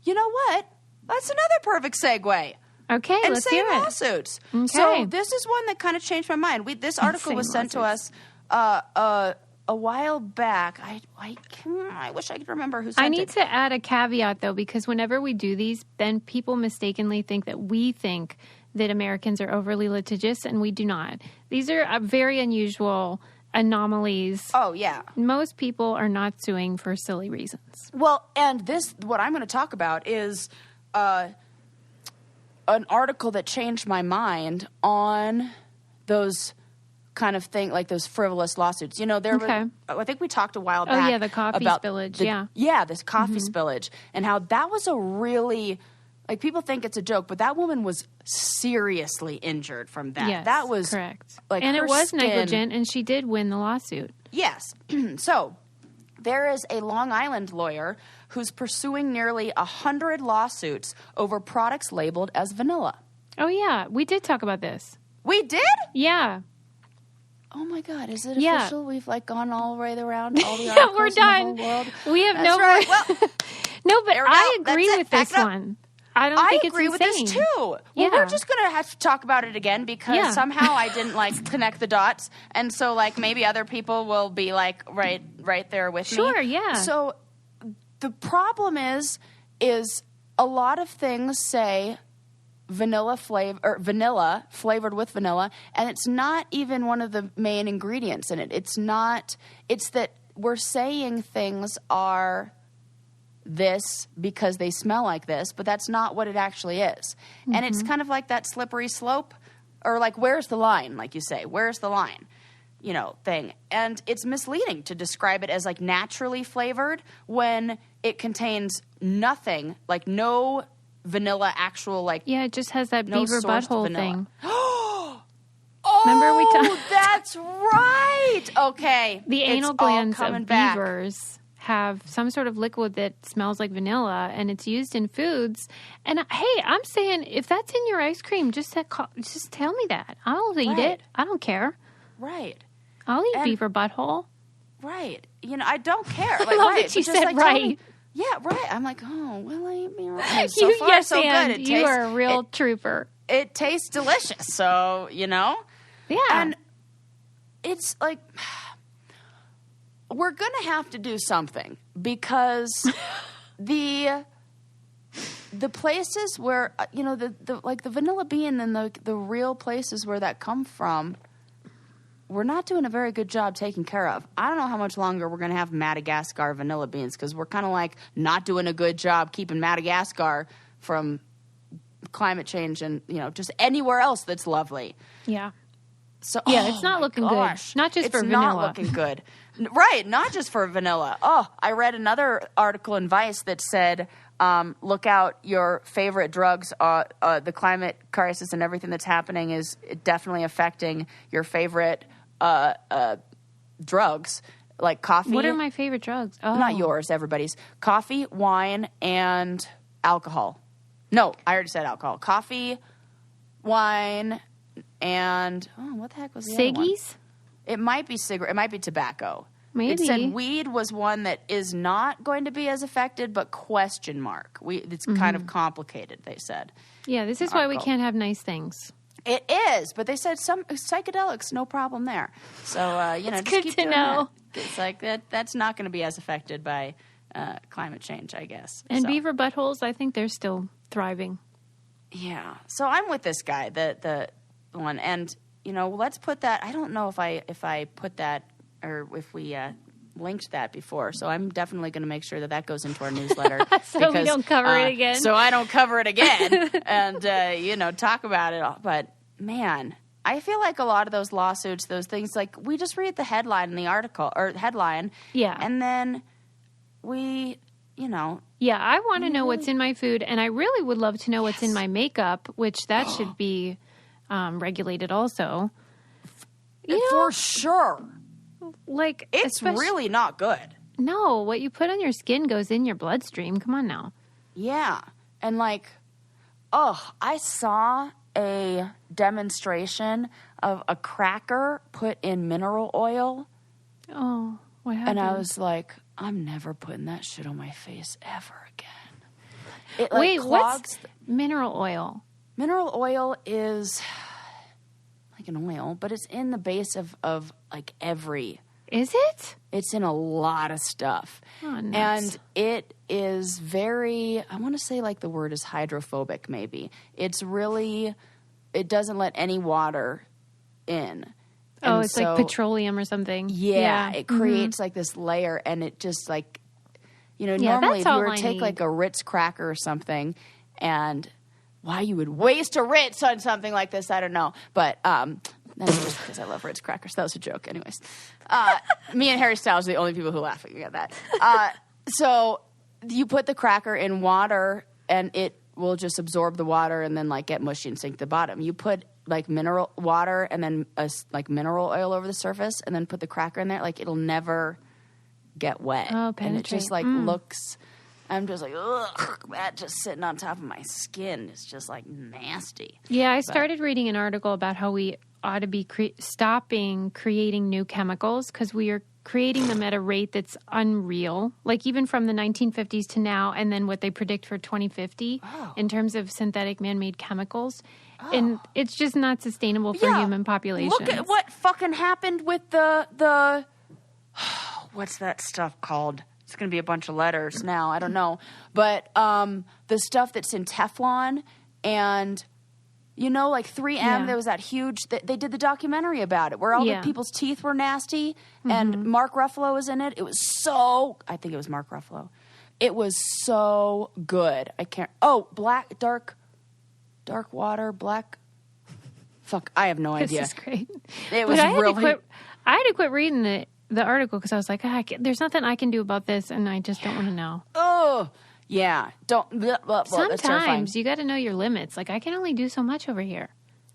you know what? That's another perfect segue. Okay, let's hear it. Insane lawsuits. Okay. So this is one that kind of changed my mind. This article was sent to us a while back. I wish I could remember who sent it. I need to add a caveat, though, because whenever we do these, then people mistakenly think that we think that Americans are overly litigious, and we do not. These are very unusual anomalies. Oh, yeah. Most people are not suing for silly reasons. Well, and what I'm going to talk about is an article that changed my mind on those kind of thing, like those frivolous lawsuits. You know, I think we talked a while back. Oh, yeah, the coffee spillage, Yeah, this coffee spillage, and how that was a really, like, people think it's a joke, but that woman was seriously injured from that. Yes, that was correct. Like, and her it was skin, negligent, and she did win the lawsuit. Yes. So there is a Long Island lawyer who's pursuing nearly 100 lawsuits over products labeled as vanilla. Oh, yeah. We did talk about this. We did? Yeah. Oh, my God. Is it official? We've, like, gone all the way around all the yeah, we're done. In the whole world? We have That's right. Well, no, but I agree with this one. I don't think it's agree with this, too. Well, we're just going to have to talk about it again because somehow I didn't, like, connect the dots. And so, like, maybe other people will be, like, right there with me. Sure, yeah. So the problem is a lot of things say vanilla flavored with vanilla, and it's not even one of the main ingredients in it. It's that we're saying things are this because they smell like this, but that's not what it actually is. Mm-hmm. And it's kind of like that slippery slope, or like, where's the line, like you say, where's the line, you know, thing. And it's misleading to describe it as like naturally flavored when it contains nothing, like no vanilla actual, like, yeah, it just has that beaver butthole thing. Oh, remember we talked? That's right. Okay, the anal glands of beavers have some sort of liquid that smells like vanilla, and it's used in foods. And hey, I'm saying if that's in your ice cream, just tell me that. I'll eat it. I don't care. Right. I'll eat beaver butthole. Right. You know, I don't care. Like, I love that you said like, right. Yeah, right. I'm like, oh, well, I eat me right. So far, so good. You are a real trooper. It tastes delicious. So, you know? Yeah. And it's like, we're going to have to do something because the places where, you know, the like the vanilla bean and the real places where that come from, we're not doing a very good job taking care of. I don't know how much longer we're going to have Madagascar vanilla beans because we're kind of like not doing a good job keeping Madagascar from climate change and, you know, just anywhere else that's lovely. Yeah. So, yeah, it's not looking good. Not just for vanilla. It's not looking good. Right, not just for vanilla. Oh, I read another article in Vice that said, look out, your favorite drugs, the climate crisis and everything that's happening is definitely affecting your favorite drugs. like coffee. What are my favorite drugs? Oh. Not yours, everybody's. Coffee, wine, and alcohol. No, I already said alcohol. Coffee, wine, and what the heck was the other one? Ciggies? It might be cigarette. It might be tobacco. Maybe. It said weed was one that is not going to be as affected, but question mark. It's kind of complicated, they said. Yeah, this is why we can't have nice things. It is, but they said some psychedelics, no problem there. So, just good keep to doing know. That. It's like that's not going to be as affected by climate change, I guess. And so. beaver buttholes, I think they're still thriving. Yeah. So I'm with this guy, the one, and let's put that. I don't know if I put that or if we linked that before. So I'm definitely going to make sure that goes into our newsletter. So we don't cover it again. So I don't cover it again and, talk about it all. But, man, I feel like a lot of those lawsuits, those things, like we just read the headline in the article or headline. Yeah. And then we, Yeah, I want to know what's in my food, and I really would love to know what's in my makeup, which that should be regulated also. For sure. Like, it's really not good. No, what you put on your skin goes in your bloodstream. Come on now. Yeah. And I saw a demonstration of a cracker put in mineral oil. Oh, what happened? And I was like, I'm never putting that shit on my face ever again. Wait, what's mineral oil? Mineral oil is like an oil, but it's in the base of like every... Is it? It's in a lot of stuff. Oh, nuts. And it is very, I want to say like the word is hydrophobic maybe. It doesn't let any water in. Oh, it's like petroleum or something. Yeah, it creates like this layer and it just like, normally if you were to take like a Ritz cracker or something and why you would waste a Ritz on something like this, I don't know. But, that's just because I love Ritz crackers. That was a joke. Anyways, me and Harry Styles are the only people who laugh at that. So you put the cracker in water and it will just absorb the water and then like get mushy and sink to the bottom. You put like mineral water and then like mineral oil over the surface and then put the cracker in there. Like it'll never get wet. Oh, penetrate. And it just like looks... I'm just like, ugh, that just sitting on top of my skin is just like nasty. Yeah, I started reading an article about how we ought to be stopping creating new chemicals because we are creating them at a rate that's unreal, like even from the 1950s to now, and then what they predict for 2050 in terms of synthetic man-made chemicals. And it's just not sustainable for human populations. Look at what fucking happened with the what's that stuff called? It's going to be a bunch of letters now. I don't know. But the stuff that's in Teflon and, like 3M, there was that huge... They did the documentary about it where all the people's teeth were nasty and Mark Ruffalo was in it. It was so... I think it was Mark Ruffalo. It was so good. I can't... Oh, dark water, black... Fuck, I have no idea. This is great. It was really... I had to quit reading the article because I was like, there's nothing I can do about this, and I just don't want to know. Oh, yeah. Don't. Sometimes you got to know your limits. Like I can only do so much over here.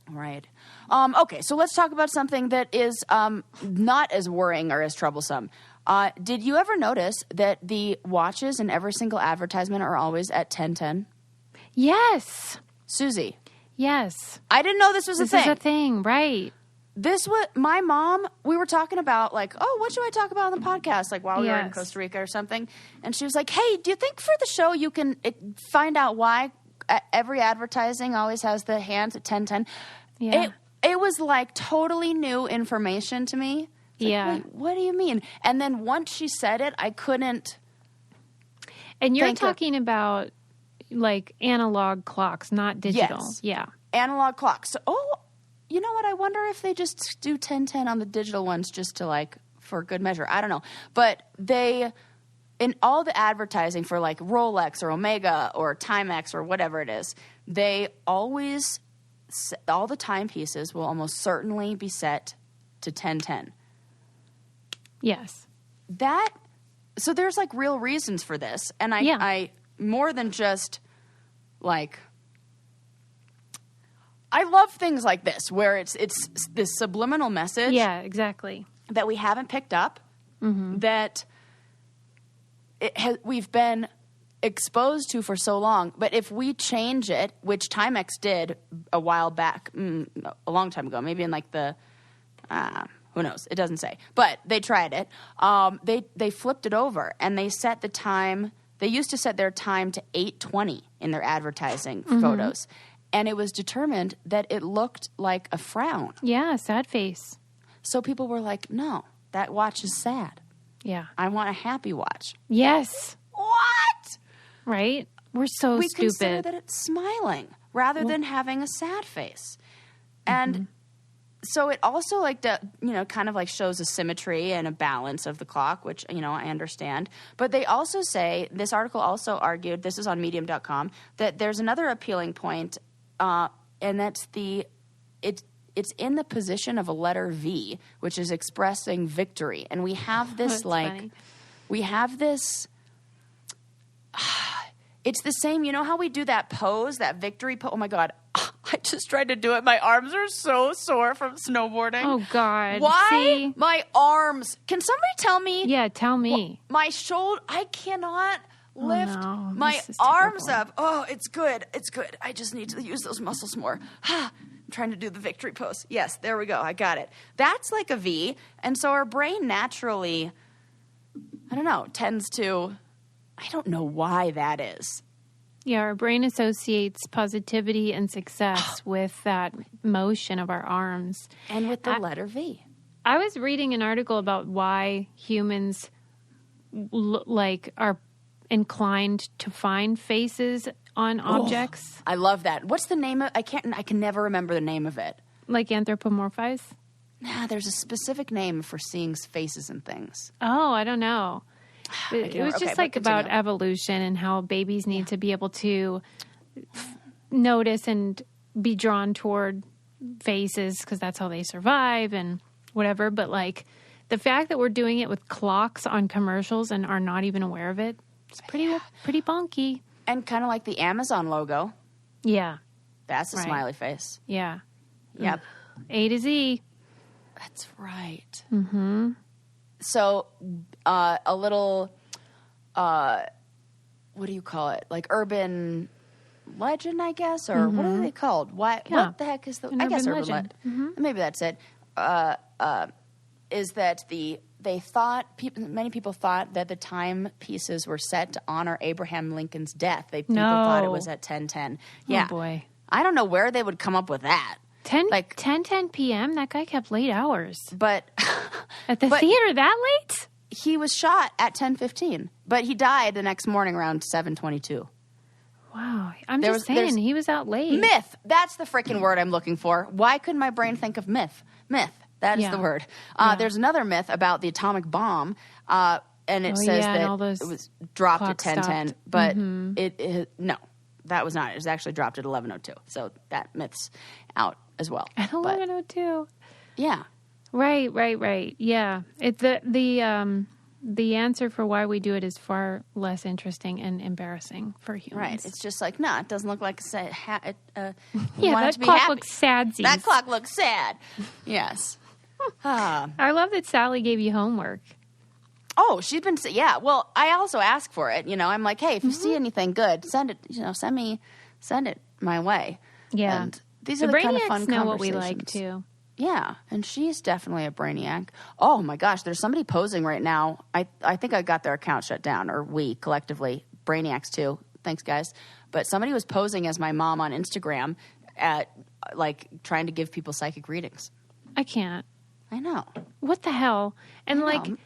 Right. Okay, so let's talk about something that is not as worrying or as troublesome. Did you ever notice that the watches in every single advertisement are always at 10:10? Yes. Susie. Yes. I didn't know this was a thing. This is a thing, right? This was my mom. We were talking about like, what should I talk about on the podcast? Like while we were in Costa Rica or something. And she was like, hey, do you think for the show you can find out why every advertising always has the hands at 10:10? Yeah. It was like totally new information to me. Like, wait, what do you mean? And then once she said it, I couldn't. And you're talking about like analog clocks, not digital. Yes. Yeah. Analog clocks. So, you know what? I wonder if they just do 10:10 on the digital ones just to like for good measure. I don't know. But they, in all the advertising for like Rolex or Omega or Timex or whatever it is, they always, all the timepieces will almost certainly be set to 10:10. Yes. So there's like real reasons for this. And I more than just like, I love things like this where it's this subliminal message. Yeah, exactly. That we haven't picked up that we've been exposed to for so long. But if we change it, which Timex did a while back, a long time ago, maybe in like the, who knows? It doesn't say. But they tried it. They flipped it over and they set the time. They used to set their time to 8:20 in their advertising photos. And it was determined that it looked like a frown. Yeah, sad face. So people were like, no, that watch is sad. Yeah. I want a happy watch. Yes. What? Right? We're so we stupid. Consider that it's smiling rather than having a sad face. And so it also kind of like shows a symmetry and a balance of the clock, which, I understand. But they also say, this article also argued, this is on medium.com, that there's another appealing point, and that's it's in the position of a letter V, which is expressing victory. And we have this funny. We have this... It's the same, you know how we do that pose, that victory pose? Oh, my God. I just tried to do it. My arms are so sore from snowboarding. Oh, God. Why? See? My arms. Can somebody tell me? Yeah, tell me. My shoulder. I cannot lift no. my arms up. Oh, it's good. It's good. I just need to use those muscles more. I'm trying to do the victory pose. Yes, there we go. I got it. That's like a V. And so our brain naturally, I don't know, tends to... I don't know why that is. Yeah, our brain associates positivity and success with that motion of our arms. And with the letter V. I was reading an article about why humans are inclined to find faces on objects. I love that. What's the name of I can never remember the name of it. Like anthropomorphize? Nah, there's a specific name for seeing faces and things. Oh, I don't know. It was just about evolution and how babies need to be able to notice and be drawn toward faces because that's how they survive and whatever. But like the fact that we're doing it with clocks on commercials and are not even aware of it, it's pretty bonky. And kind of like the Amazon logo. Yeah. That's a smiley face. Yeah. Yep. A to Z. That's right. Mm-hmm. So, a little, what do you call it? Like urban legend, I guess? Or what are they called? What the heck is the... I guess urban legend. Maybe that's it. Is that many people thought that the timepieces were set to honor Abraham Lincoln's death. People thought it was at 10:10. Yeah. Oh, boy. I don't know where they would come up with that. 10 p.m.? That guy kept late hours. But... At the theater that late? He was shot at 10:15, but he died the next morning around 7:22. Wow. I'm just saying, he was out late. Myth. That's the freaking word I'm looking for. Why couldn't my brain think of myth? Myth. That is the word. There's another myth about the atomic bomb, and it says that it was dropped at 10:10, but no, that was not. It was actually dropped at 11:02. So that myth's out as well. At 11:02. Yeah. Right. Yeah. The answer for why we do it is far less interesting and embarrassing for humans. Right. It's just like, no, it doesn't look like a sad that clock looks sad. That clock looks sad. Yes. I love that Sally gave you homework. Oh, she's been, yeah. Well, I also ask for it. I'm like, hey, if you see anything good, send it, send it my way. Yeah. And these are the kind of fun know what we like too. Yeah, and she's definitely a brainiac. Oh my gosh, there's somebody posing right now. I think I got their account shut down, or we collectively, brainiacs too. Thanks, guys. But somebody was posing as my mom on Instagram at trying to give people psychic readings. I can't. I know. What the hell? And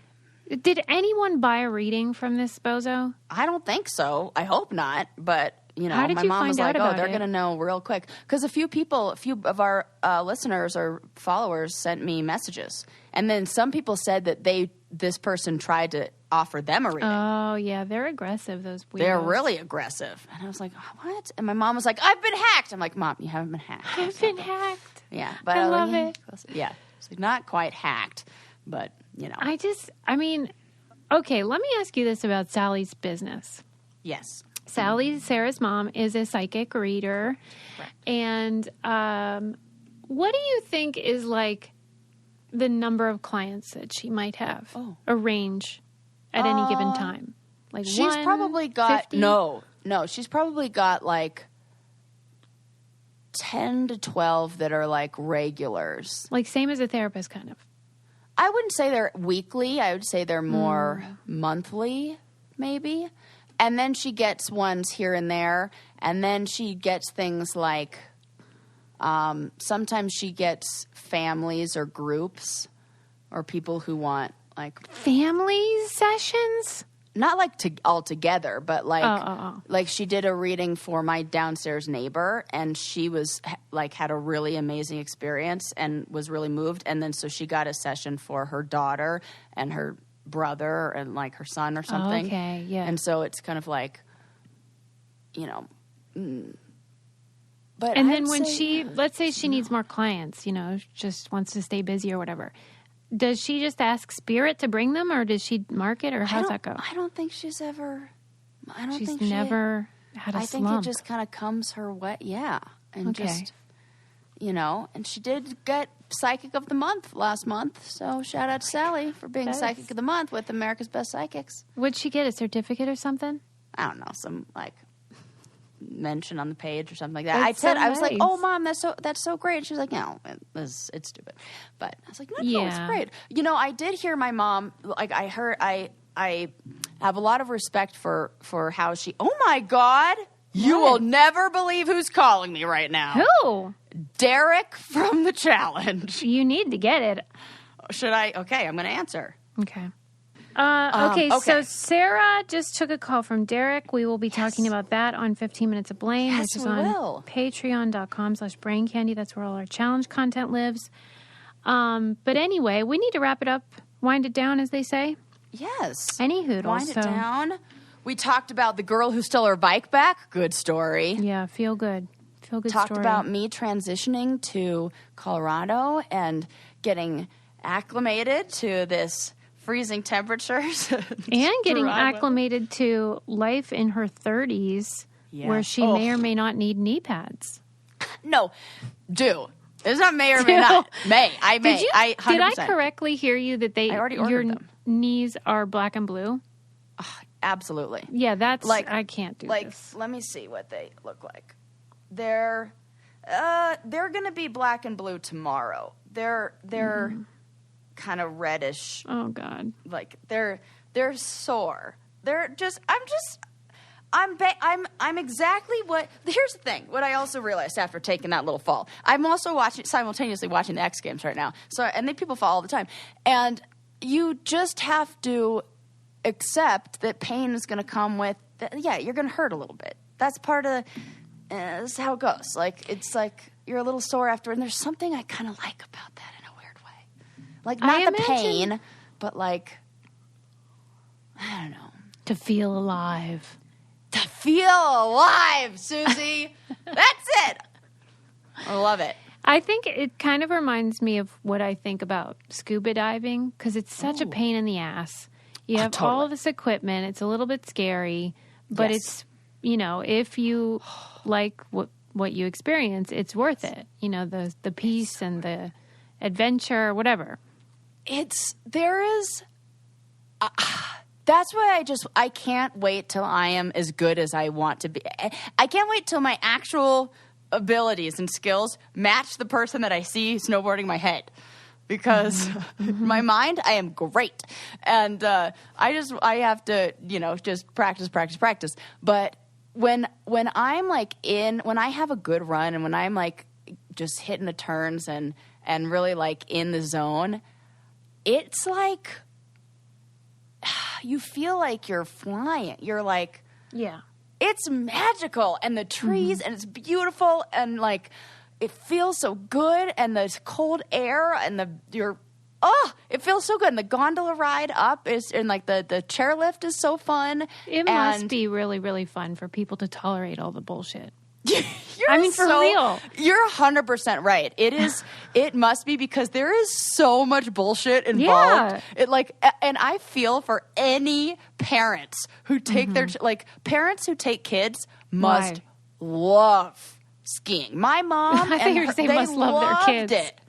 did anyone buy a reading from this bozo? I don't think so. I hope not, but... How did my you mom find was out like, about they're it? going to know real quick. Because a few of our listeners or followers sent me messages. And then some people said that this person tried to offer them a reading. Oh, yeah. They're aggressive, those weirdos. They're really aggressive. And I was like, what? And my mom was like, I've been hacked. I'm like, Mom, you haven't been hacked. I've been hacked. Yeah. But I love it. Yeah. It's not quite hacked, but, okay, let me ask you this about Sally's business. Yes. Sally, Sarah's mom, is a psychic reader. Correct. And what do you think is the number of clients that she might have. A range at any given time. Like she's probably got 50? No, she's probably got like 10 to 12 that are like regulars. Like same as a therapist, kind of. I wouldn't say they're weekly. I would say they're more monthly, maybe. And then she gets ones here and there. And then she gets things like sometimes she gets families or groups or people who want like family sessions. Not like all together, but like like she did a reading for my downstairs neighbor, and she was like had a really amazing experience and was really moved. And then so she got a session for her daughter and her brother and like her son or something. Okay, yeah. And so it's kind of like, you know. But and then when let's say she needs more clients, you know, just wants to stay busy or whatever. Does she just ask Spirit to bring them, or does she mark it, or how's that go? I don't think she's ever. She's never had a slump. I think it just kind of comes her way, and just, you know. And she did get Psychic of the Month last month, so shout out to Sally for being Psychic of the Month with America's Best Psychics. Would she get a certificate or something? I don't know, some like mention on the page or something like that. I was like, "Oh, Mom, that's so great." And she was like, "No, it's stupid." But I was like, "No, it's great." You know, I did hear my mom. Like, I have a lot of respect for how she. Oh my God, you will never believe who's calling me right now. Who? Derek from the challenge. You need to get it. Should I? Okay, I'm going to answer. Okay. Okay, so Sarah just took a call from Derek. We will be talking about that on 15 Minutes of Blame, which is on patreon.com/braincandy. That's where all our challenge content lives. But anyway, we need to wrap it up, wind it down, as they say. Yes. Any hoodle. Wind it down. We talked about the girl who stole her bike back. Good story. Yeah, feel good. Talked about me transitioning to Colorado and getting acclimated to this freezing temperatures. And getting acclimated to life in her 30s where she may or may not need knee pads. No, do. It's not may or may not. I may. Did I correctly hear you that I already ordered your them. Knees are black and blue? Absolutely. Yeah, that's like I can't do this. Let me see what they look like. They're going to be black and blue tomorrow. They're kind of reddish. Oh God! Like they're sore. I'm exactly what. Here's the thing. What I also realized after taking that little fall, I'm also simultaneously watching the X Games right now. So people fall all the time, and you just have to accept that pain is going to come with. You're going to hurt a little bit. That's part of. This is how it goes. Like it's like you're a little sore after, and there's something I kind of like about that. Like, not the pain, but like, I don't know. To feel alive. To feel alive, Susie. That's it. I love it. I think it kind of reminds me of what I think about scuba diving, because it's such a pain in the ass. You have all this equipment. It's a little bit scary, but it's, you know, if you like what you experience, it's worth it. You know, the peace and the adventure, whatever. That's why I can't wait till I am as good as I want to be. I can't wait till my actual abilities and skills match the person that I see snowboarding my head. Because my mind, I am great. And I have to, you know, just practice. But when I'm like when I have a good run and when I'm like just hitting the turns and really like in the zone, it's like you feel like you're flying. You're like, it's magical, and the trees, and it's beautiful, and like it feels so good, and the cold air, and it feels so good. And the gondola ride up and like the chairlift is so fun. It must be really, really fun for people to tolerate all the bullshit. For real. You're 100% right. It is. It must be, because there is so much bullshit involved. Yeah. And I feel for any parents who take their parents who take kids must love skiing. My mom, I think they must love their kids. It.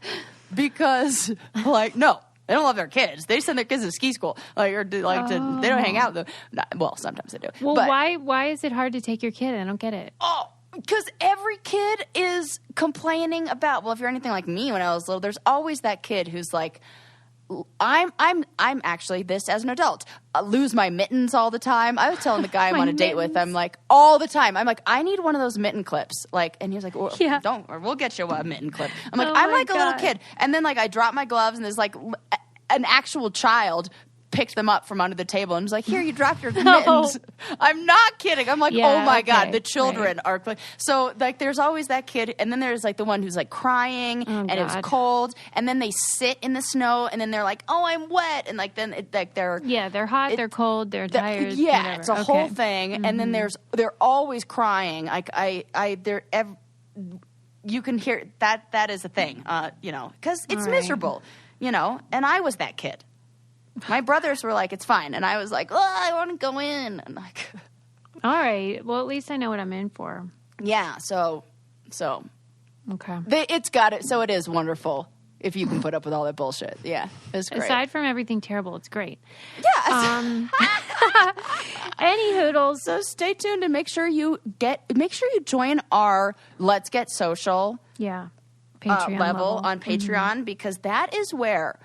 because, like, no. They don't love their kids. They send their kids to ski school. They don't hang out with them. Well, sometimes they do. Well, but, why is it hard to take your kid? I don't get it. Oh, because every kid is complaining about, well, if you're anything like me when I was little, there's always that kid who's like, I'm actually this as an adult. I lose my mittens all the time. I was telling the guy I'm on a date with, I'm like, all the time. I'm like, I need one of those mitten clips. Like, and he was like, well, don't, or we'll get you a mitten clip. I'm like, I'm like a little kid. And then like I drop my gloves and there's like an actual child picked them up from under the table and was like, here, you dropped your mittens. I'm not kidding. I'm like, oh my God, the children are. So like there's always that kid. And then there's like the one who's like crying and it was cold. And then they sit in the snow and then they're like, oh, I'm wet. And like then they're hot, they're cold, they're tired. Yeah, whatever. It's a whole thing. Mm-hmm. And then they're always crying. Like you can hear that is a thing, because it's miserable, and I was that kid. My brothers were like, it's fine. And I was like, oh, I want to go in. And like, all right. Well, at least I know what I'm in for. Yeah. So. Okay. It's got it. So it is wonderful if you can put up with all that bullshit. Yeah. It's great. Aside from everything terrible, it's great. Yeah. Any hoodles. So stay tuned and make sure you join our Let's Get Social Patreon level on Patreon, because that is where.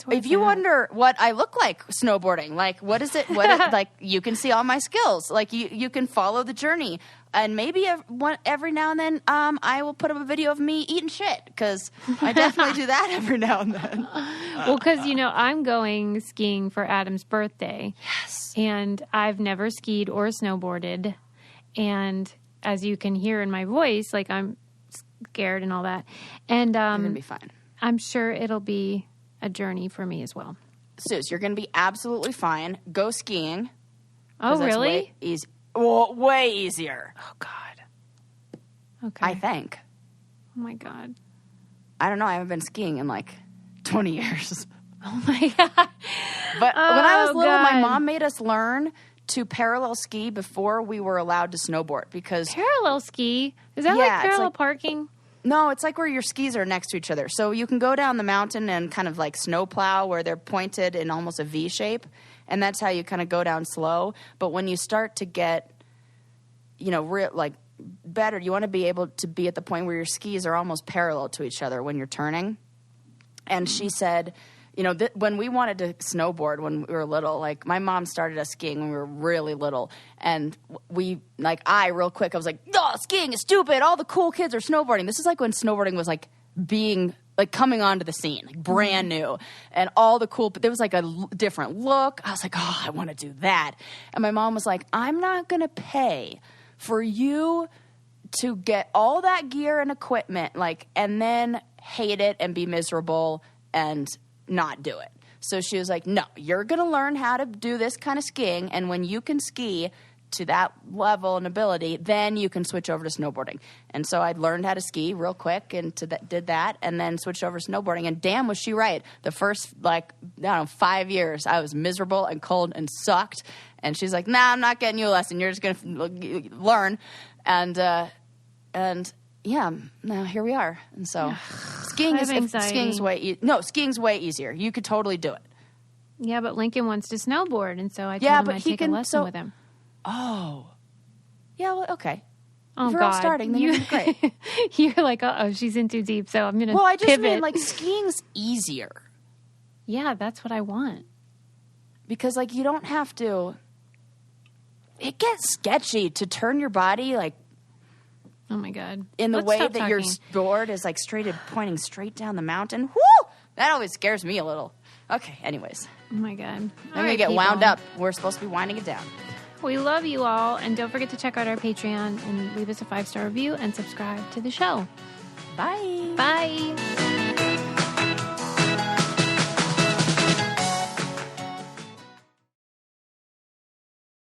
If you wonder what I look like snowboarding, like what is it? Like you can see all my skills. Like you can follow the journey, and maybe every now and then I will put up a video of me eating shit, because I definitely do that every now and then. Well, because I'm going skiing for Adam's birthday. Yes, and I've never skied or snowboarded, and as you can hear in my voice, like I'm scared and all that. And you're gonna be fine. I'm sure it'll be a journey for me as well. Sus, you're going to be absolutely fine. Go skiing. Oh, really? Way easy. Well, way easier. Oh, God. Okay. I think. Oh, my God. I don't know. I haven't been skiing in like 20 years. Oh, my God. But when I was little, my mom made us learn to parallel ski before we were allowed to snowboard, because... Parallel ski? Is that like parallel parking? No, it's like where your skis are next to each other. So you can go down the mountain and kind of like snowplow where they're pointed in almost a V shape. And that's how you kind of go down slow. But when you start to get, better, you want to be able to be at the point where your skis are almost parallel to each other when you're turning. And she said, when we wanted to snowboard when we were little, like my mom started us skiing when we were really little. And real quick, I was like, oh, skiing is stupid. All the cool kids are snowboarding. This is like when snowboarding was like coming onto the scene, like brand new. And all the cool, but there was like a different look. I was like, oh, I want to do that. And my mom was like, I'm not going to pay for you to get all that gear and equipment, and then hate it and be miserable and not do it. So she was like, no, you're going to learn how to do this kind of skiing. And when you can ski to that level and ability, then you can switch over to snowboarding. And so I learned how to ski real quick and did that, and then switched over to snowboarding. And damn, was she right. The first, 5 years, I was miserable and cold and sucked. And she's like, nah, I'm not getting you a lesson. You're just going to learn. And yeah, now here we are. And so skiing's way easier. You could totally do it. Yeah, but Lincoln wants to snowboard, and so I told him I'd take a lesson with him. Oh. Yeah, well, okay. Oh, if we're God. all starting, then you're great. You're like, uh-oh, she's in too deep, so I'm going to I just pivot. mean, skiing's easier. Yeah, that's what I want. Because, you don't have to... It gets sketchy to turn your body, oh, my God. in the way that your board is, pointing straight down the mountain. Woo! That always scares me a little. Okay, anyways. Oh, my God. I'm going to get wound up. We're supposed to be winding it down. We love you all, and don't forget to check out our Patreon and leave us a 5-star review and subscribe to the show. Bye. Bye.